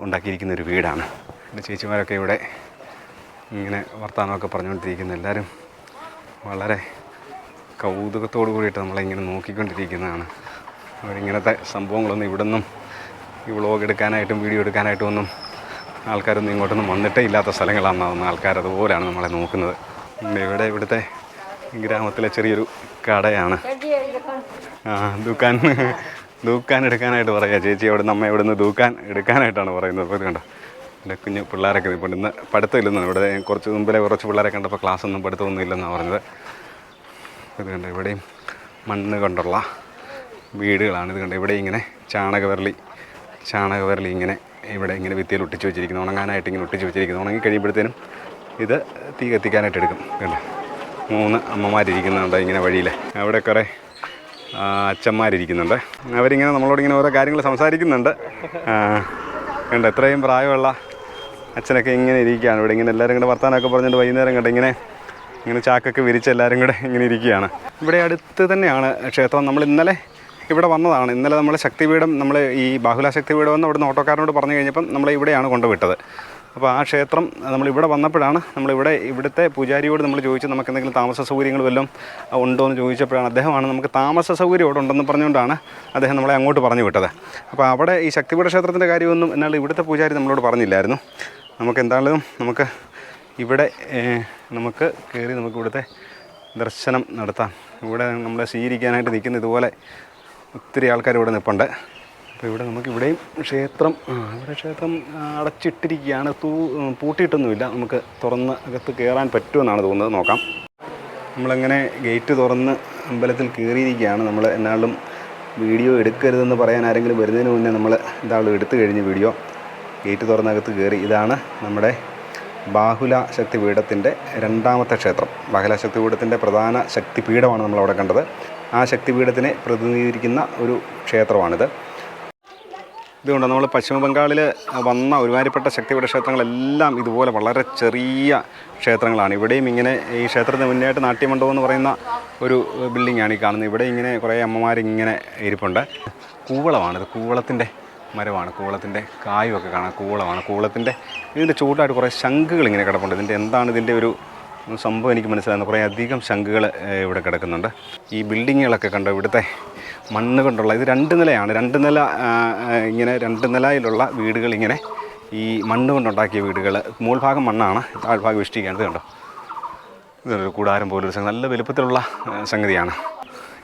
ഉണ്ടാക്കിയിരിക്കുന്ന ഒരു വീടാണ്. ഇവിടെ ചേച്ചിമാരൊക്കെ ഇവിടെ ഇങ്ങനെ വർത്തമാനമൊക്കെ പറഞ്ഞുകൊണ്ടിരിക്കുന്നു. എല്ലാവരും വളരെ കൗതുകത്തോടു കൂടിയിട്ട് നമ്മളിങ്ങനെ നോക്കിക്കൊണ്ടിരിക്കുന്നതാണ്. അവരിങ്ങനത്തെ സംഭവങ്ങളൊന്നും ഇവിടെ നിന്നും ഈ വ്ളോഗ് എടുക്കാനായിട്ടും വീഡിയോ എടുക്കാനായിട്ടും ഒന്നും ആൾക്കാരൊന്നും ഇങ്ങോട്ടൊന്നും വന്നിട്ടേ ഇല്ലാത്ത സ്ഥലങ്ങളാണെന്ന് തോന്നുന്നത്. ആൾക്കാരതുപോലെയാണ് നമ്മളെ നോക്കുന്നത്. ഇവിടുത്തെ ഗ്രാമത്തിലെ ചെറിയൊരു കടയാണ്. ദൂക്കാൻ എടുക്കാനായിട്ട് പറയുക ചേച്ചി. ഇവിടെ നിന്ന് ദൂക്കാൻ എടുക്കാനായിട്ടാണ് പറയുന്നത്. അപ്പോൾ ഇത് കണ്ടോ, എൻ്റെ കുഞ്ഞു പിള്ളേരൊക്കെ ഇപ്പോൾ ഇന്ന് പഠിത്തമില്ലെന്നാണ്. ഇവിടെ കുറച്ച് പിള്ളേരെ കണ്ടപ്പോൾ ക്ലാസ്സൊന്നും പഠിത്തമൊന്നും ഇല്ലെന്നാണ് പറഞ്ഞത്. ഇത് കണ്ടോ, ഇവിടെയും മണ്ണ് കൊണ്ടുള്ള വീടുകളാണ്. ഇത് കണ്ടോ, ഇവിടെ ഇങ്ങനെ ചാണകവരലി ഇങ്ങനെ ഭിത്തിയിൽ ഒട്ടിച്ച് വെച്ചിരിക്കുന്നു. ഉണങ്ങാനായിട്ട് ഇങ്ങനെ ഒട്ടിച്ച് വെച്ചിരിക്കുന്നു. ഉണങ്ങി കഴിയുമ്പോഴത്തേനും ഇത് തീ കത്തിക്കാനായിട്ട് എടുക്കും. കണ്ടോ, 3 അമ്മമാരിയ്ക്കുന്നുണ്ട് ഇങ്ങനെ വഴിയിൽ. അവിടെ കുറേ അച്ഛന്മാരിയ്ക്കുന്നുണ്ട്. അവരിങ്ങനെ നമ്മളോടിങ്ങനെ ഓരോ കാര്യങ്ങൾ സംസാരിക്കുന്നുണ്ട്. കണ്ടോ, എത്രയും പ്രായമുള്ള അച്ഛനൊക്കെ ഇങ്ങനെ ഇരിക്കുകയാണ്. ഇവിടെ ഇങ്ങനെ എല്ലാവരും കൂടെ വർത്താനമൊക്കെ പറഞ്ഞിട്ട് വൈകുന്നേരം കണ്ടോ ഇങ്ങനെ ചാക്കൊക്കെ വിരിച്ച് എല്ലാവരും കൂടെ ഇങ്ങനെ ഇരിക്കുകയാണ്. ഇവിടെ അടുത്ത് തന്നെയാണ് ക്ഷേത്രം. നമ്മൾ ഇന്നലെ ഇവിടെ വന്നതാണ്. ഇന്നലെ നമ്മൾ ശക്തിപീഠം, നമ്മൾ ഈ ബാഹുല ശക്തിപീഠം എന്ന് അവിടുന്ന് ഓട്ടോക്കാരനോട് പറഞ്ഞു കഴിഞ്ഞപ്പം നമ്മളെ ഇവിടെയാണ് കൊണ്ടുവിട്ടത്. അപ്പോൾ ആ ക്ഷേത്രം നമ്മളിവിടെ വന്നപ്പോഴാണ് ഇവിടുത്തെ പൂജാരിയോട് നമ്മൾ ചോദിച്ചു നമുക്ക് എന്തെങ്കിലും താമസ സൗകര്യങ്ങൾ വല്ലതും ഉണ്ടോ എന്ന് ചോദിച്ചപ്പോഴാണ് അദ്ദേഹമാണ് നമുക്ക് താമസ സൗകര്യം ഇവിടെ ഉണ്ടെന്ന് പറഞ്ഞുകൊണ്ടാണ് അദ്ദേഹം നമ്മളെ അങ്ങോട്ട് പറഞ്ഞു വിട്ടത്. അപ്പോൾ അവിടെ ഈ ശക്തിപീഠ ക്ഷേത്രത്തിൻ്റെ കാര്യമൊന്നും എന്നാൽ ഇവിടുത്തെ പൂജാരി നമ്മളോട് പറഞ്ഞില്ലായിരുന്നു. നമുക്ക് എന്തായാലും ഇവിടെ നമുക്ക് കയറി നമുക്ക് ഇവിടുത്തെ ദർശനം നടത്താം. ഇവിടെ നമ്മളെ സ്വീകരിക്കാനായിട്ട് നിൽക്കുന്ന ഇതുപോലെ ഒത്തിരി ആൾക്കാർ ഇവിടെ നിൽപ്പുണ്ട്. അപ്പോൾ ഇവിടെ നമുക്ക് ഇവിടെയും ക്ഷേത്രം ഇവിടെ ക്ഷേത്രം അടച്ചിട്ടിരിക്കുകയാണ്. പൂട്ടിയിട്ടൊന്നുമില്ല. നമുക്ക് തുറന്ന് അകത്ത് കയറാൻ പറ്റുമെന്നാണ് തോന്നുന്നത്. നോക്കാം. നമ്മളങ്ങനെ ഗേറ്റ് തുറന്ന് അമ്പലത്തിൽ കയറിയിരിക്കുകയാണ്. നമ്മൾ എന്നാളും വീഡിയോ എടുക്കരുതെന്ന് പറയാൻ ആരെങ്കിലും വരുന്നതിന് മുന്നേ നമ്മൾ എന്താളും എടുത്തു കഴിഞ്ഞ് വീഡിയോ ഗേറ്റ് തുറന്നകത്ത് കയറി. ഇതാണ് നമ്മുടെ ബാഹുല ശക്തിപീഠത്തിൻ്റെ രണ്ടാമത്തെ ക്ഷേത്രം. ബാഹുല ശക്തിപീഠത്തിൻ്റെ പ്രധാന ശക്തിപീഠമാണ് നമ്മളവിടെ കണ്ടത്. ആ ശക്തിപീഠത്തിനെ പ്രതിനിധീകരിക്കുന്ന ഒരു ക്ഷേത്രമാണിത്. ഇതുകൊണ്ട് നമ്മൾ പശ്ചിമ ബംഗാളിൽ വന്ന ഒരുമാതിരിപ്പെട്ട ശക്തിപീഠ ക്ഷേത്രങ്ങളെല്ലാം ഇതുപോലെ വളരെ ചെറിയ ക്ഷേത്രങ്ങളാണ്. ഇവിടെയും ഇങ്ങനെ ഈ ക്ഷേത്രത്തിന് മുന്നേയായിട്ട് നാട്യമണ്ഡപം എന്ന് പറയുന്ന ഒരു ബിൽഡിങ്ങാണ് ഈ കാണുന്നത്. ഇവിടെ ഇങ്ങനെ കുറേ അമ്മമാരിങ്ങനെ ഇരിപ്പുണ്ട്. കൂവളമാണിത്. കൂവളത്തിൻ്റെ മരമാണ്. കൂവളത്തിൻ്റെ കായുമൊക്കെ കാണാം. കൂവളമാണ്. കൂവളത്തിൻ്റെ ഇതിൻ്റെ ചൂടായിട്ട് കുറേ ശംഖുകൾ ഇങ്ങനെ കിടപ്പുണ്ട്. ഇതിൻ്റെ എന്താണ് ഇതിൻ്റെ ഒരു സംഭവം എനിക്ക് മനസ്സിലാകുന്നത്. കുറേ അധികം ശംഖുകൾ ഇവിടെ കിടക്കുന്നുണ്ട്. ഈ ബിൽഡിങ്ങുകളൊക്കെ കണ്ടോ, ഇവിടുത്തെ മണ്ണ് കൊണ്ടുള്ള ഇത് 2 നിലയാണ്. 2 നില ഇങ്ങനെ 2 നിലയിലുള്ള വീടുകൾ, ഇങ്ങനെ ഈ മണ്ണ് കൊണ്ടുണ്ടാക്കിയ വീടുകൾ. മുകൾ ഭാഗം മണ്ണാണ്, താഴ്ഭാഗം ഇഷ്ടികയാണ്. ഇത് കണ്ടോ, ഇതൊരു കൂടാരം പോലൊരു സംഗതി, നല്ല വലുപ്പത്തിലുള്ള സംഗതിയാണ്.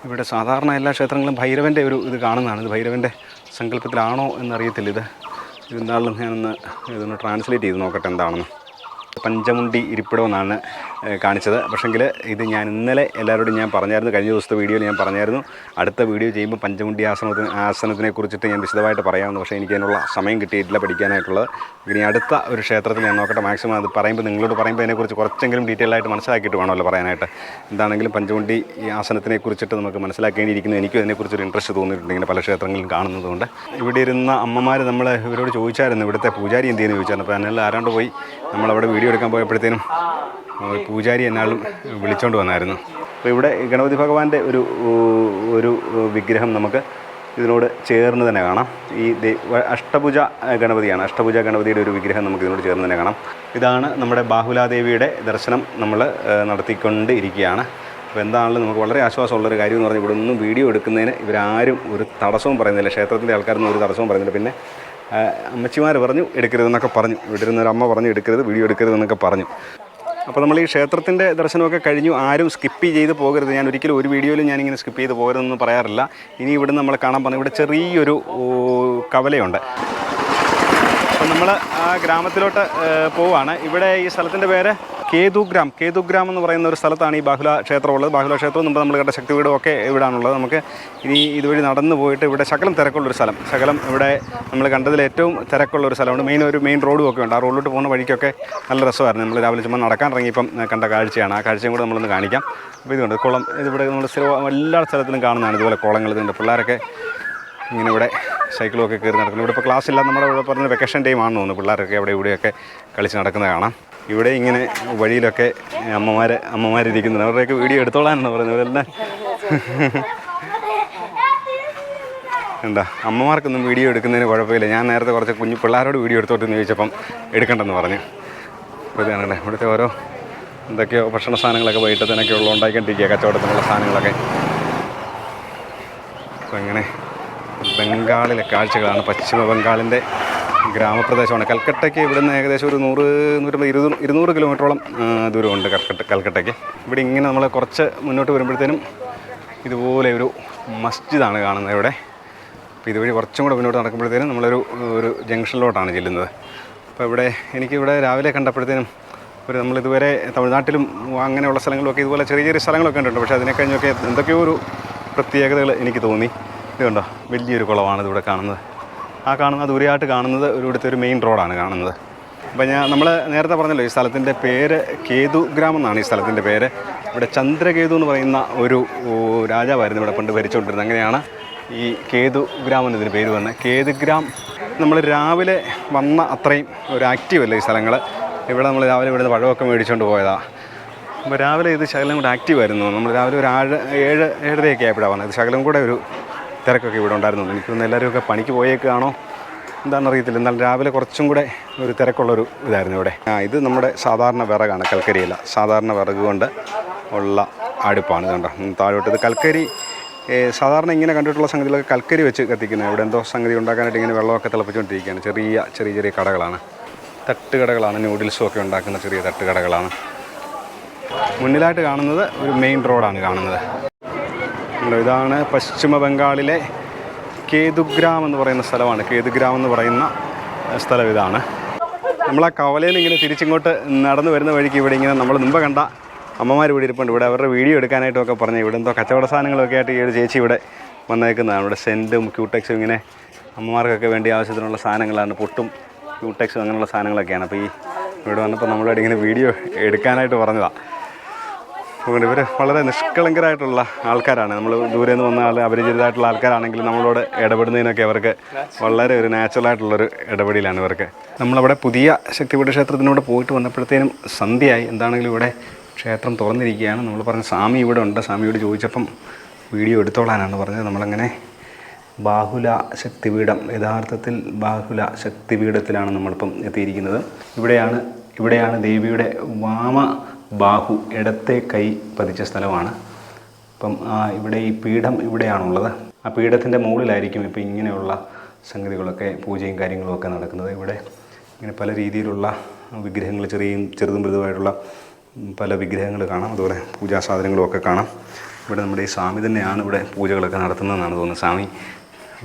ഇവിടെ സാധാരണ എല്ലാ ക്ഷേത്രങ്ങളും ഭൈരവൻ്റെ ഒരു ഇത് കാണുന്നതാണ്. ഇത് ഭൈരവൻ്റെ സങ്കല്പത്തിലാണോ എന്നറിയത്തില്ല. ഇതെന്താണെന്ന് ഇതൊന്ന് ട്രാൻസ്ലേറ്റ് ചെയ്ത് നോക്കട്ടെ എന്താണെന്ന്. പഞ്ചമുണ്ടി ഇരിപ്പിടം എന്നാണ് കാണിച്ചത്. പക്ഷെങ്കിൽ ഇത് ഞാൻ ഇന്നലെ എല്ലാവരോടും ഞാൻ പറഞ്ഞായിരുന്നു. കഴിഞ്ഞ ദിവസത്തെ വീഡിയോയിൽ ഞാൻ പറഞ്ഞായിരുന്നു അടുത്ത വീഡിയോ ചെയ്യുമ്പോൾ പഞ്ചമുണ്ടി ആസനത്തിനെ കുറിച്ചിട്ട് ഞാൻ വിശദമായിട്ട് പറയാമെന്ന്. പക്ഷേ എനിക്ക് അതിനുള്ള സമയം കിട്ടിയിട്ടില്ല പഠിക്കാനായിട്ടുള്ളത്. ഇനി അടുത്ത ഒരു ക്ഷേത്രത്തിൽ ഞാൻ നോക്കട്ടെ. മാക്സിമം അത് പറയുമ്പോൾ നിങ്ങളോട് പറയുമ്പോൾ അതിനെക്കുറിച്ച് കുറച്ചെങ്കിലും ഡീറ്റെയിൽ ആയിട്ട് മനസ്സിലാക്കിയിട്ട് വേണമല്ലോ പറയാനായിട്ട്. എന്താണെങ്കിലും പഞ്ചമുണ്ടി ഈ ആസനത്തിനെ കുറിച്ചിട്ട് നമുക്ക് മനസ്സിലാക്കേണ്ടിയിരിക്കുന്നു. എനിക്കും അതിനെക്കുറിച്ചൊരു ഇൻട്രസ്റ്റ് തോന്നിയിട്ടുണ്ട് ഇങ്ങനെ പല ക്ഷേത്രങ്ങളിലും കാണുന്നതുകൊണ്ട്. ഇവിടെ ഇരുന്ന അമ്മമാർ നമ്മൾ ഇവരോട് ചോദിച്ചായിരുന്നു ഇവിടുത്തെ പൂജാരി എന്ത് ചെയ്യുന്നു ചോദിച്ചായിരുന്നു. അപ്പോൾ എന്നാൽ ആരാണ്ട് പോയി നമ്മളവിടെ വീഡിയോ എടുക്കാൻ പോയപ്പോഴത്തേനും പൂജാരി എന്നാളും വിളിച്ചുകൊണ്ട് വന്നായിരുന്നു. അപ്പോൾ ഇവിടെ ഗണപതി ഭഗവാന്റെ ഒരു വിഗ്രഹം നമുക്ക് ഇതിനോട് ചേർന്ന് തന്നെ കാണാം. ഈ അഷ്ടഭുജ ഗണപതിയാണ്. അഷ്ടഭുജ ഗണപതിയുടെ ഒരു വിഗ്രഹം നമുക്ക് ഇതിനോട് ചേർന്ന് തന്നെ കാണാം. ഇതാണ് നമ്മുടെ ബാഹുലാദേവിയുടെ ദർശനം നമ്മൾ നടത്തിക്കൊണ്ട് ഇരിക്കുകയാണ്. അപ്പോൾ എന്താണെങ്കിലും നമുക്ക് വളരെ ആശ്വാസമുള്ളൊരു കാര്യം എന്ന് പറഞ്ഞാൽ ഇവിടെ ഒന്നും വീഡിയോ എടുക്കുന്നതിന് ഇവരാരും ഒരു തടസ്സവും പറയുന്നില്ല. ക്ഷേത്രത്തിൻ്റെ ആൾക്കാരൊന്നും ഒരു തടസ്സവും പറയുന്നില്ല. പിന്നെ അമ്മച്ചിമാർ പറഞ്ഞു എടുക്കരുതെന്നൊക്കെ പറഞ്ഞു. ഇവിടെ ഇരുന്നൊരു അമ്മ പറഞ്ഞു എടുക്കരുത്, വീഡിയോ എടുക്കരുതെന്നൊക്കെ പറഞ്ഞു. അപ്പോൾ നമ്മൾ ഈ ക്ഷേത്രത്തിൻ്റെ ദർശനമൊക്കെ കഴിഞ്ഞു. ആരും സ്കിപ്പ് ചെയ്ത് പോകരുത്. ഞാൻ ഒരിക്കലും ഒരു വീഡിയോയിലും ഞാനിങ്ങനെ സ്കിപ്പ് ചെയ്ത് പോകരുതെന്ന് പറയാറില്ല. ഇനി ഇവിടെ നമ്മൾ കാണാൻ പോകുന്നത് ഇവിടെ ചെറിയൊരു കവലയുണ്ട്. അപ്പോൾ നമ്മൾ ആ ഗ്രാമത്തിലോട്ട് പോവുകയാണ്. ഇവിടെ ഈ സ്ഥലത്തിൻ്റെ പേര് കേതുഗ്രാം എന്ന് പറയുന്ന ഒരു സ്ഥലത്താണ് ഈ ബാഹുല ക്ഷേത്രം ഉള്ളത്. ബാഹുല ക്ഷേത്രവും മുമ്പ് നമ്മൾ കണ്ട ശക്തിപീഠവും ഒക്കെ ഇവിടാണുള്ളത്. നമുക്ക് ഇനി ഇതുവഴി നടന്നു പോയിട്ട് ഇവിടെ ശകലം തിരക്കുള്ളൊരു സ്ഥലം, ഇവിടെ നമ്മൾ കണ്ടതിൽ ഏറ്റവും തിരക്കുള്ളൊരു സ്ഥലമുണ്ട്. ഒരു മെയിൻ റോഡും ഒക്കെ ഉണ്ട്. ആ റോഡിലോട്ട് പോകുന്ന വഴിക്കൊക്കെ നല്ല രസമായിരുന്നു. നമ്മൾ രാവിലെ ചുമ്മാ നടക്കാൻ ഇറങ്ങിയപ്പം കണ്ട കാഴ്ചയാണ്. ആ കാഴ്ചയും കൂടെ നമ്മളൊന്ന് കാണിക്കാം. അപ്പോൾ ഇതുകൊണ്ട് കുളം, ഇതിവിടെ നമ്മൾ എല്ലാ സ്ഥലത്തിലും കാണുന്നതാണ് ഇതുപോലെ കുളങ്ങൾ. ഇതുണ്ട്. പിള്ളേരൊക്കെ ഇങ്ങനെ ഇവിടെ സൈക്കിളൊക്കെ കയറി നടക്കുന്നു. ഇവിടെ ഇപ്പോൾ ക്ലാസ് ഇല്ല, നമ്മുടെ ഇവിടെ പറഞ്ഞ വെക്കേഷൻ ടൈം ആണെന്ന് തോന്നുന്നു. പിള്ളേരൊക്കെ അവിടെ ഇവിടെയൊക്കെ കളിച്ച് നടക്കുന്നത് കാണാം. ഇവിടെ ഇങ്ങനെ വഴിയിലൊക്കെ അമ്മമാരിരിക്കുന്നത്, അവരുടെയൊക്കെ വീഡിയോ എടുത്തോളാനാണ് പറയുന്നത്. ഇവരെല്ലാം എന്താ അമ്മമാർക്കൊന്നും വീഡിയോ എടുക്കുന്നതിന് കുഴപ്പമില്ല. ഞാൻ നേരത്തെ കുറച്ച് കുഞ്ഞു പിള്ളേരോട് വീഡിയോ എടുത്തോട്ടെന്ന് ചോദിച്ചപ്പം എടുക്കണ്ടെന്ന് പറഞ്ഞു. അപ്പോൾ ഇതാണല്ലേ ഇവിടുത്തെ ഓരോ എന്തൊക്കെയോ ഭക്ഷണ സാധനങ്ങളൊക്കെ വൈകിട്ടത്തിനൊക്കെ ഉള്ള ഉണ്ടാക്കിക്കൊണ്ടിരിക്കുക, കച്ചവടത്തിനുള്ള സാധനങ്ങളൊക്കെ. അപ്പോൾ ഇങ്ങനെ ബംഗാളിലെ കാഴ്ചകളാണ്. പശ്ചിമ ബംഗാളിൻ്റെ ഗ്രാമപ്രദേശമാണ്. കൽക്കട്ടയ്ക്ക് ഇവിടുന്ന് ഏകദേശം ഒരു 100-200 കിലോമീറ്ററോളം ദൂരമുണ്ട് കൽക്കട്ടയ്ക്ക്. ഇവിടെ ഇങ്ങനെ നമ്മൾ കുറച്ച് മുന്നോട്ട് വരുമ്പോഴത്തേനും ഇതുപോലെ ഒരു മസ്ജിദാണ് കാണുന്നത് ഇവിടെ. അപ്പോൾ ഇതുവഴി കുറച്ചും കൂടെ മുന്നോട്ട് നടക്കുമ്പോഴത്തേനും നമ്മളൊരു ജംഗ്ഷനിലോട്ടാണ് ചെല്ലുന്നത്. അപ്പോൾ എനിക്കിവിടെ രാവിലെ കണ്ടപ്പോഴത്തേനും നമ്മളിതുവരെ തമിഴ്നാട്ടിലും അങ്ങനെയുള്ള സ്ഥലങ്ങളിലൊക്കെ ഇതുപോലെ ചെറിയ ചെറിയ സ്ഥലങ്ങളൊക്കെ ഉണ്ട്. പക്ഷേ അതിനെ കഴിഞ്ഞൊക്കെ എന്തൊക്കെയോ ഒരു പ്രത്യേകതകൾ എനിക്ക് തോന്നി. ഇത് കണ്ടോ, വലിയൊരു കുളമാണ് ഇതിവിടെ കാണുന്നത്. ദൂരെയായിട്ട് കാണുന്നത് ഇവിടുത്തെ ഒരു മെയിൻ റോഡാണ് കാണുന്നത്. അപ്പോൾ നമ്മൾ നേരത്തെ പറഞ്ഞല്ലോ ഈ സ്ഥലത്തിൻ്റെ പേര് കേതുഗ്രാം എന്നാണ് ഈ സ്ഥലത്തിൻ്റെ പേര്. ഇവിടെ ചന്ദ്രകേതു എന്ന് പറയുന്ന ഒരു രാജാവായിരുന്നു ഇവിടെ പണ്ട് ഭരിച്ചുകൊണ്ടിരുന്നത്. അങ്ങനെയാണ് ഈ കേതുഗ്രാം എന്നതിന് പേര് വന്നത്. കേതുഗ്രാം നമ്മൾ രാവിലെ വന്ന അത്രയും ഒരു ആക്റ്റീവല്ല ഈ സ്ഥലങ്ങൾ. ഇവിടെ നമ്മൾ രാവിലെ ഇവിടുന്ന് പഴമൊക്കെ മേടിച്ചുകൊണ്ട് പോയതാണ്. അപ്പോൾ രാവിലെ ഇത് ശകലം കൂടെ ആക്റ്റീവായിരുന്നു. നമ്മൾ രാവിലെ ഒരു 7-7:30 ആയപ്പോഴാണ് വന്നത്. ഇത് ശകലം കൂടെ ഒരു തിരക്കൊക്കെ ഇവിടെ ഉണ്ടായിരുന്നു. എനിക്കൊന്ന് എല്ലാവരുമൊക്കെ പണിക്ക് പോയേക്കാണോ എന്താണെന്നറിയത്തില്ല. എന്നാൽ രാവിലെ കുറച്ചും കൂടെ ഒരു തിരക്കുള്ളൊരു ഇതായിരുന്നു ഇവിടെ. ഇത് നമ്മുടെ സാധാരണ വിറകാണ്, കൽക്കരിയല്ല. സാധാരണ വിറക് കൊണ്ട് ഉള്ള അടുപ്പാണ്. കണ്ടോ താഴോട്ട്. ഇത് കൽക്കരി സാധാരണ ഇങ്ങനെ കണ്ടിട്ടുള്ള സംഗതികളൊക്കെ കൽക്കരി വെച്ച് കത്തിക്കുന്നത്. ഇവിടെ എന്തോ സംഗതി ഉണ്ടാക്കാനായിട്ട് ഇങ്ങനെ വെള്ളമൊക്കെ തിളപ്പിച്ചുകൊണ്ടിരിക്കുകയാണ്. ചെറിയ കടകളാണ്. തട്ടുകടകളാണ്, നൂഡിൽസും ഒക്കെ ഉണ്ടാക്കുന്ന ചെറിയ തട്ടുകടകളാണ്. മുന്നിലായിട്ട് കാണുന്നത് ഒരു മെയിൻ റോഡാണ് കാണുന്നത്. ഇതാണ് പശ്ചിമ ബംഗാളിലെ കേതുഗ്രാം എന്ന് പറയുന്ന സ്ഥലമാണ്. കേതുഗ്രാം എന്ന് പറയുന്ന സ്ഥലം ഇതാണ്. നമ്മൾ ആ കവലയിൽ ഇങ്ങനെ തിരിച്ചിങ്ങോട്ട് നടന്നു വരുന്ന വഴിക്ക് ഇവിടെ ഇങ്ങനെ നമ്മൾ മുമ്പ് കണ്ട അമ്മമാർ ഇവിടെ ഇരിപ്പുണ്ട്. ഇവിടെ അവരുടെ വീഡിയോ എടുക്കാനായിട്ടൊക്കെ പറഞ്ഞു. ഇവിടെ എന്തോ കച്ചവട സാധനങ്ങളൊക്കെ ആയിട്ട് ഈ ഒരു ചേച്ചി ഇവിടെ വന്നേക്കുന്നതാണ്. ഇവിടെ സെൻറ്റും ക്യൂടെക്സും ഇങ്ങനെ അമ്മമാർക്കൊക്കെ വേണ്ടി ആവശ്യത്തിനുള്ള സാധനങ്ങളാണ്. പൊട്ടും ക്യൂടെക്സും അങ്ങനെയുള്ള സാധനങ്ങളൊക്കെയാണ്. അപ്പോൾ ഈ ഇവിടെ വന്നപ്പോൾ നമ്മളോട് ഇങ്ങനെ വീഡിയോ എടുക്കാനായിട്ട് പറഞ്ഞതാണ്. അതുകൊണ്ട് ഇവർ വളരെ നിഷ്കളങ്കരായിട്ടുള്ള ആൾക്കാരാണ്. നമ്മൾ ദൂരെ നിന്ന് വന്ന അപരിചിതരായിട്ടുള്ള ആൾക്കാരാണെങ്കിലും നമ്മളോട് ഇടപെടുന്നതിനൊക്കെ അവർക്ക് വളരെ ഒരു നാച്ചുറലായിട്ടുള്ളൊരു ഇടപെടലാണ് ഇവർക്ക്. നമ്മളവിടെ പുതിയ ശക്തിപീഠ ക്ഷേത്രത്തിനോട് പോയിട്ട് വന്നപ്പോഴത്തേനും സന്ധ്യയായി. എന്താണെങ്കിലും ഇവിടെ ക്ഷേത്രം തുറന്നിരിക്കുകയാണ്. നമ്മൾ പറഞ്ഞ സ്വാമി ഇവിടെ ഉണ്ട്. സ്വാമിയോട് ചോദിച്ചപ്പം വീഡിയോ എടുത്തോളാനാണ് പറഞ്ഞത്. നമ്മളങ്ങനെ ബാഹുല ശക്തിപീഠം, യഥാർത്ഥത്തിൽ ബാഹുല ശക്തിപീഠത്തിലാണ് നമ്മളിപ്പം എത്തിയിരിക്കുന്നത്. ഇവിടെയാണ് ദേവിയുടെ ബാഹു ഇടത്തെ കൈ പതിച്ച സ്ഥലമാണ്. അപ്പം ഇവിടെ ഈ പീഠം ഇവിടെയാണുള്ളത്. ആ പീഠത്തിൻ്റെ മുകളിലായിരിക്കും ഇപ്പോൾ ഇങ്ങനെയുള്ള സംഗതികളൊക്കെ, പൂജയും കാര്യങ്ങളുമൊക്കെ നടക്കുന്നത്. ഇവിടെ ഇങ്ങനെ പല രീതിയിലുള്ള വിഗ്രഹങ്ങൾ, ചെറുതും വലുതുമായിട്ടുള്ള പല വിഗ്രഹങ്ങൾ കാണാം. അതുപോലെ പൂജാ സാധനങ്ങളുമൊക്കെ കാണാം. ഇവിടെ നമ്മുടെ ഈ സ്വാമി തന്നെയാണ് ഇവിടെ പൂജകളൊക്കെ നടത്തുന്നതെന്നാണ് തോന്നുന്നത്. സ്വാമി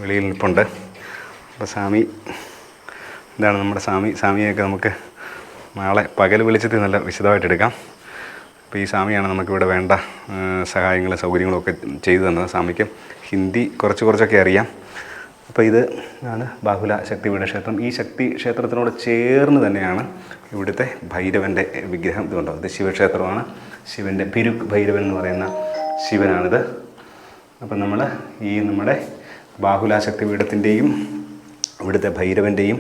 വെളിയിൽ നിൽപ്പുണ്ട്. അപ്പോൾ ഇതാണ് നമ്മുടെ സ്വാമിയൊക്കെ നമുക്ക് നാളെ പകൽ വെളിച്ചത്തിൽ നല്ല വിശദമായിട്ട് എടുക്കാം. അപ്പോൾ ഈ സ്വാമിയാണ് നമുക്കിവിടെ വേണ്ട സഹായങ്ങളും സൗകര്യങ്ങളും ഒക്കെ ചെയ്തു തന്നത്. സ്വാമിക്ക് ഹിന്ദി കുറച്ചൊക്കെ അറിയാം. അപ്പോൾ ഇത് ആണ് ബാഹുല ശക്തിപീഠ ക്ഷേത്രം. ഈ ശക്തി ക്ഷേത്രത്തിനോട് ചേർന്ന് തന്നെയാണ് ഇവിടുത്തെ ഭൈരവൻ്റെ വിഗ്രഹം. ഇതുകൊണ്ടോ, ഇത് ശിവക്ഷേത്രമാണ്. ശിവൻ്റെ പിരുക് ഭൈരവൻ എന്ന് പറയുന്ന ശിവനാണിത്. അപ്പം നമ്മൾ ഈ നമ്മുടെ ബാഹുല ശക്തിപീഠത്തിൻ്റെയും ഇവിടുത്തെ ഭൈരവൻ്റെയും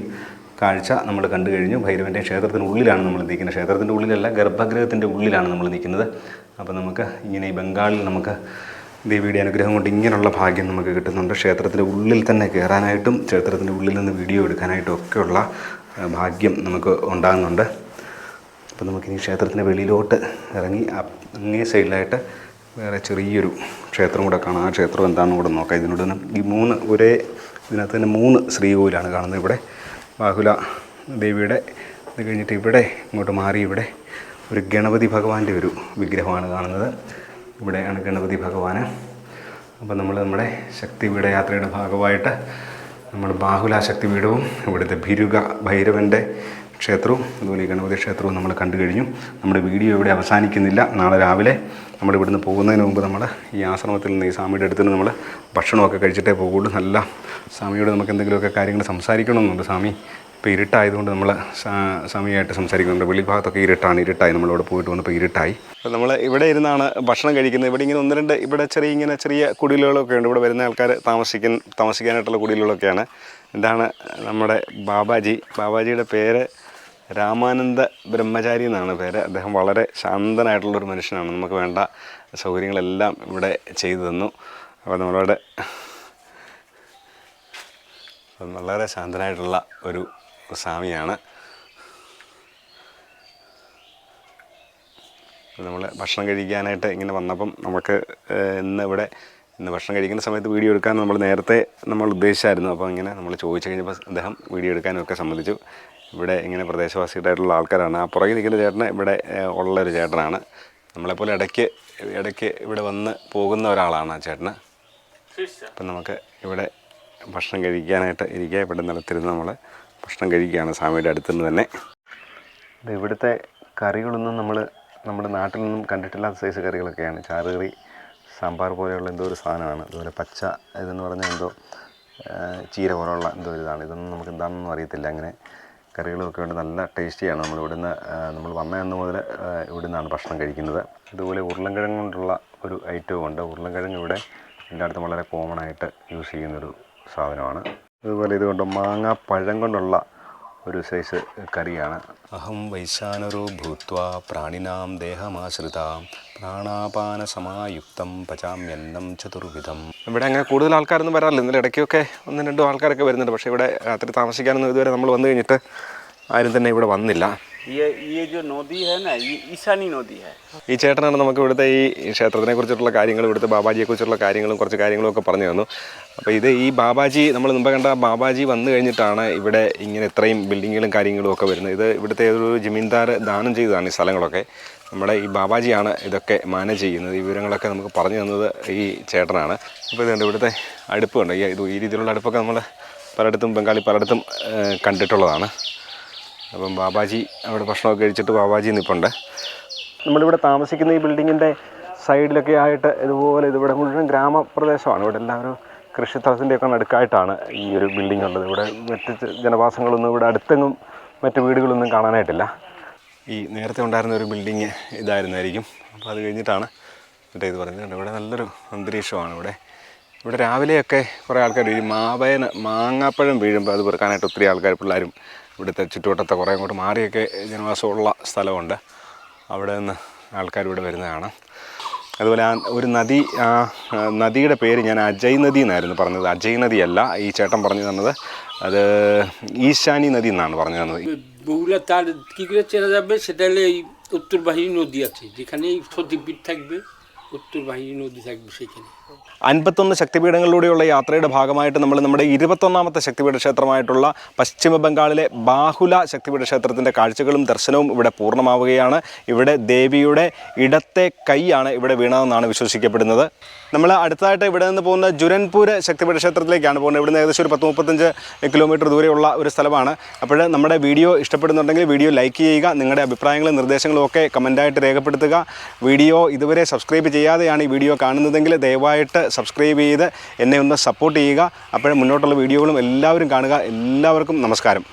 കാഴ്ച നമ്മൾ കണ്ടു കഴിഞ്ഞു. ഭൈരവൻ്റെ ക്ഷേത്രത്തിനുള്ളിലാണ് നമ്മൾ നിൽക്കുന്നത്. ക്ഷേത്രത്തിൻ്റെ ഉള്ളിലല്ല, ഗർഭഗൃഹത്തിൻ്റെ ഉള്ളിലാണ് നമ്മൾ നിൽക്കുന്നത്. അപ്പോൾ നമുക്ക് ഇങ്ങനെ ഈ ബംഗാളിൽ നമുക്ക് ദേവിയുടെ അനുഗ്രഹം കൊണ്ട് ഇങ്ങനെയുള്ള ഭാഗ്യം നമുക്ക് കിട്ടുന്നുണ്ട്. ക്ഷേത്രത്തിൻ്റെ ഉള്ളിൽ തന്നെ കയറാനായിട്ടും ക്ഷേത്രത്തിൻ്റെ ഉള്ളിൽ നിന്ന് വീഡിയോ എടുക്കാനായിട്ടും ഒക്കെയുള്ള ഭാഗ്യം നമുക്ക് ഉണ്ടാകുന്നുണ്ട്. അപ്പോൾ നമുക്കിനി ക്ഷേത്രത്തിൻ്റെ വെളിയിലോട്ട് ഇറങ്ങി അങ്ങേ സൈഡിലായിട്ട് വേറെ ചെറിയൊരു ക്ഷേത്രം കൂടെ കാണാം. ആ ക്ഷേത്രം എന്താണെന്ന് കൂടെ നോക്കാം. ഇതിനോട് തന്നെ ഇതിനകത്ത് തന്നെ 3 ശ്രീകോവിലാണ് കാണുന്നത്. ഇവിടെ ബാഹുല ദേവിയുടെ ഇത് കഴിഞ്ഞിട്ട് ഇവിടെ ഇങ്ങോട്ട് മാറി ഇവിടെ ഒരു ഗണപതി ഭഗവാന്റെ ഒരു വിഗ്രഹമാണ് കാണുന്നത്. ഇവിടെയാണ് ഗണപതി ഭഗവാൻ. അപ്പോൾ നമ്മൾ നമ്മുടെ ശക്തിപീഠ യാത്രയുടെ ഭാഗമായിട്ട് നമ്മൾ ബാഹുല ശക്തിപീഠവും ഇവിടുത്തെ ഭൈരവൻ്റെ ക്ഷേത്രവും അതുപോലെ ഈ ഗണപതി ക്ഷേത്രവും നമ്മൾ കണ്ടു കഴിഞ്ഞു. നമ്മുടെ വീഡിയോ ഇവിടെ അവസാനിക്കുന്നില്ല. നാളെ രാവിലെ നമ്മൾ ഇവിടുന്ന് പോകുന്നതിന് മുമ്പ് നമ്മൾ ഈ ആശ്രമത്തിൽ നിന്ന്, ഈ സ്വാമിയുടെ അടുത്ത് നിന്ന് നമ്മൾ ഭക്ഷണമൊക്കെ കഴിച്ചിട്ടേ പോകുള്ളൂ. നല്ല സ്വാമിയോട് നമുക്ക് എന്തെങ്കിലുമൊക്കെ കാര്യങ്ങൾ സംസാരിക്കണമെന്നുണ്ട്. സ്വാമി ഇപ്പോൾ ഇരുട്ടായതുകൊണ്ട് നമ്മൾ സ്വാമിയായിട്ട് സംസാരിക്കുന്നുണ്ട്. വെളിഭാഗത്തൊക്കെ ഇരുട്ടായി. നമ്മളവിടെ പോയിട്ട് വന്നപ്പോൾ ഇരുട്ടായി. അപ്പോൾ നമ്മൾ ഇവിടെ ഇരുന്നാണ് ഭക്ഷണം കഴിക്കുന്നത്. ഇവിടെ ഇങ്ങനെ 1-2 ഇവിടെ ചെറിയ കുടിലുകളൊക്കെ ഉണ്ട്. ഇവിടെ വരുന്ന ആൾക്കാർ താമസിക്കാനായിട്ടുള്ള കുടിലുകളൊക്കെയാണ്. ഇതാണ് നമ്മുടെ ബാബാജിയുടെ പേര് രാമാനന്ദ ബ്രഹ്മചാരി എന്നാണ് പേര്. അദ്ദേഹം വളരെ ശാന്തനായിട്ടുള്ളൊരു മനുഷ്യനാണ്. നമുക്ക് വേണ്ട സൗകര്യങ്ങളെല്ലാം ഇവിടെ ചെയ്തു തന്നു. അപ്പോൾ നമ്മളോട് വളരെ ശാന്തനായിട്ടുള്ള ഒരു സ്വാമിയാണ്. നമ്മൾ ഭക്ഷണം കഴിക്കാനായിട്ട് ഇങ്ങനെ വന്നപ്പം നമുക്ക് ഇന്ന് ഭക്ഷണം കഴിക്കുന്ന സമയത്ത് വീഡിയോ എടുക്കാൻ നേരത്തെ നമ്മൾ ഉദ്ദേശിച്ചായിരുന്നു. അപ്പോൾ ഇങ്ങനെ നമ്മൾ ചോദിച്ചു കഴിഞ്ഞപ്പോൾ അദ്ദേഹം വീഡിയോ എടുക്കാനൊക്കെ സമ്മതിച്ചു. ഇവിടെ ഇങ്ങനെ പ്രദേശവാസികളായിട്ടുള്ള ആൾക്കാരാണ്. ആ പുറകിൽ നിൽക്കുന്ന ചേട്ടന് ഇവിടെ ഉള്ളൊരു ചേട്ടനാണ്. നമ്മളെപ്പോലെ ഇടയ്ക്ക് ഇവിടെ വന്ന് പോകുന്ന ഒരാളാണ് ആ ചേട്ടന്. അപ്പം നമുക്ക് ഇവിടെ ഭക്ഷണം കഴിക്കാനായിട്ട് ഇരിക്കുക. ഇവിടെ നിലത്തിരുന്ന് നമ്മൾ ഭക്ഷണം കഴിക്കുകയാണ് സ്വാമിയുടെ അടുത്തുനിന്ന് തന്നെ. ഇവിടുത്തെ കറികളൊന്നും നമ്മുടെ നാട്ടിൽ നിന്നും കണ്ടിട്ടില്ലാത്ത സൈസ് കറികളൊക്കെയാണ്. ചാറുകറി, സാമ്പാർ പോലെയുള്ള എന്തോ ഒരു സാധനമാണ്. അതുപോലെ പച്ച ഇതെന്ന് പറഞ്ഞാൽ എന്തോ ചീര പോലുള്ള എന്തോ ഒരു ഇതാണ്. ഇതൊന്നും നമുക്ക് എന്താണെന്നൊന്നും അറിയത്തില്ല. അങ്ങനെ കറികളൊക്കെ ഉണ്ട്. നല്ല ടേസ്റ്റിയാണ്. നമ്മൾ വന്നതെന്ന് മുതൽ ഇവിടെ നിന്നാണ് ഭക്ഷണം കഴിക്കുന്നത്. ഇതുപോലെ ഉരുളൻകിഴങ്ങ് കൊണ്ടുള്ള ഒരു ഐറ്റവും ഉണ്ട്. ഉരുളൻകിഴങ്ങ് ഇവിടെ എല്ലായിടത്തും വളരെ കോമൺ ആയിട്ട് യൂസ് ചെയ്യുന്നൊരു സാധനമാണ്. അതുപോലെ ഇതുകൊണ്ട് പഴം കൊണ്ടുള്ള ഒരു സൈസ് കറിയാണ്. അഹം വൈശാനരോ ഭൂത്വ പ്രാണിനാം ദേഹമാശ്രിതാം പ്രാണാപാന സമായുക്തം പചാമ്യന്നം ചതുർവിധം. ഇവിടെ അങ്ങനെ കൂടുതൽ ആൾക്കാരൊന്നും വരാറില്ല. ഇന്നലെ ഇടയ്ക്കൊക്കെ 1-2 ആൾക്കാരൊക്കെ വരുന്നുണ്ട്. പക്ഷേ ഇവിടെ രാത്രി താമസിക്കാനൊന്നും ഇതുവരെ നമ്മൾ വന്നു കഴിഞ്ഞിട്ട് ആരും തന്നെ ഇവിടെ വന്നില്ല. ये जो नदी है ना, ये ईशानी नदी है। ഈ ചേട്ടനാണ് നമുക്ക് ഇവിടുത്തെ ഈ ക്ഷേത്രത്തിനെ കുറിച്ചിട്ടുള്ള കാര്യങ്ങളും ഇവിടുത്തെ ബാബാജിയെക്കുറിച്ചുള്ള കാര്യങ്ങളും കുറച്ച് കാര്യങ്ങളും ഒക്കെ പറഞ്ഞു തന്നു. അപ്പോൾ ഇത് ഈ ബാബാജി നമ്മൾ മുമ്പ് കണ്ട ബാബാജി വന്നു കഴിഞ്ഞിട്ടാണ് ഇവിടെ ഇങ്ങനെ ഇത്രയും ബിൽഡിങ്ങുകളും കാര്യങ്ങളും ഒക്കെ വരുന്നത്. ഇത് ഇവിടുത്തെ ഒരു ജമീന്ദാർ ദാനം ചെയ്തതാണ് ഈ സ്ഥലങ്ങളൊക്കെ. നമ്മുടെ ഈ ബാബാജിയാണ് ഇതൊക്കെ മാനേജ് ചെയ്യുന്നത്. ഈ വിവരങ്ങളൊക്കെ നമുക്ക് പറഞ്ഞു തന്നത് ഈ ചേട്ടനാണ്. അപ്പോൾ ഇതുണ്ട് ഇവിടുത്തെ അടുപ്പ് കണ്ടോ, ഈ രീതിയിലുള്ള അടുപ്പൊക്കെ നമ്മൾ പലയിടത്തും ബംഗാളി പലയിടത്തും കണ്ടിട്ടുള്ളതാണ്. അപ്പം ബാബാജി അവിടെ ഭക്ഷണമൊക്കെ കഴിച്ചിട്ട് ബാബാജി നിൽപ്പുണ്ട്. നമ്മളിവിടെ താമസിക്കുന്ന ഈ ബിൽഡിങ്ങിൻ്റെ സൈഡിലൊക്കെ ആയിട്ട് ഇതുപോലെ ഇതിവിടെ മുഴുവൻ ഗ്രാമപ്രദേശമാണ്. ഇവിടെ എല്ലാവരും കൃഷിസ്ഥലത്തിൻ്റെയൊക്കെ നടുക്കായിട്ടാണ് ഈ ഒരു ബിൽഡിംഗ് ഉള്ളത്. ഇവിടെ മറ്റ് ജനവാസങ്ങളൊന്നും ഇവിടെ അടുത്തെങ്ങും മറ്റ് വീടുകളൊന്നും കാണാനായിട്ടില്ല. ഈ നേരത്തെ ഉണ്ടായിരുന്ന ഒരു ബിൽഡിങ് ഇതായിരുന്നായിരിക്കും. അപ്പോൾ അത് കഴിഞ്ഞിട്ടാണ് മറ്റേ ഇത് പറയുന്നത്. ഇവിടെ നല്ലൊരു അന്തരീക്ഷമാണ്. ഇവിടെ രാവിലെയൊക്കെ കുറേ ആൾക്കാർ ഈ മാങ്ങാപ്പഴം വീഴുമ്പോൾ അത് പെറുക്കാനായിട്ട് ഒത്തിരി ആൾക്കാർ പിള്ളേരും ഇവിടുത്തെ ചുറ്റുവട്ടത്തെ കുറേ അങ്ങോട്ട് മാറിയൊക്കെ ജനവാസമുള്ള സ്ഥലമുണ്ട്. അവിടെ നിന്ന് ആൾക്കാർ ഇവിടെ വരുന്നതാണ്. അതുപോലെ ഒരു നദി, നദിയുടെ പേര് ഞാൻ അജയ് നദി എന്നായിരുന്നു പറഞ്ഞത്. അജയ് നദിയല്ല ഈ ചേട്ടൻ പറഞ്ഞു തന്നത്, അത് ഈശാനി നദി എന്നാണ് പറഞ്ഞു തന്നത്. বহুলা তার কী করে চেনা যাবে সেটা হলে এই উত্তর বাহিনী নদী আছে, যেখানে সতীপীঠ থাকবে, উত্তর বাহিনী নদী থাকবে সেখানে. 51 ശക്തിപീഠങ്ങളിലൂടെയുള്ള യാത്രയുടെ ഭാഗമായിട്ട് നമ്മൾ നമ്മുടെ 21ാമത്തെ ശക്തിപീഠ ക്ഷേത്രമായിട്ടുള്ള പശ്ചിമ ബംഗാളിലെ ബാഹുല ശക്തിപീഠ ക്ഷേത്രത്തിൻ്റെ കാഴ്ചകളും ദർശനവും ഇവിടെ പൂർണ്ണമാവുകയാണ്. ഇവിടെ ദേവിയുടെ ഇടത്തെ കൈയാണ് ഇവിടെ വീണതെന്നാണ് വിശ്വസിക്കപ്പെടുന്നത്. നമ്മൾ അടുത്തതായിട്ട് ഇവിടെ നിന്ന് പോകുന്ന ജുരൻപൂർ ശക്തിപീഠ ക്ഷേത്രത്തിലേക്കാണ് പോകുന്നത്. ഇവിടുന്ന് ഏകദേശം ഒരു 10-35 കിലോമീറ്റർ ദൂരെയുള്ള ഒരു സ്ഥലമാണ്. അപ്പോൾ നമ്മുടെ വീഡിയോ ഇഷ്ടപ്പെടുന്നുണ്ടെങ്കിൽ വീഡിയോ ലൈക്ക് ചെയ്യുക. നിങ്ങളുടെ അഭിപ്രായങ്ങളും നിർദ്ദേശങ്ങളും ഒക്കെ കമൻറ്റായിട്ട് രേഖപ്പെടുത്തുക. വീഡിയോ ഇതുവരെ സബ്സ്ക്രൈബ് ചെയ്യാതെയാണ് ഈ വീഡിയോ കാണുന്നതെങ്കിൽ ദയവായിട്ട് സബ്സ്ക്രൈബ് ചെയ്ത് എന്നെ ഒന്ന് സപ്പോർട്ട് ചെയ്യുക. അപ്പോൾ മുന്നോട്ടുള്ള വീഡിയോകളും എല്ലാവരും കാണുക. എല്ലാവർക്കും നമസ്കാരം.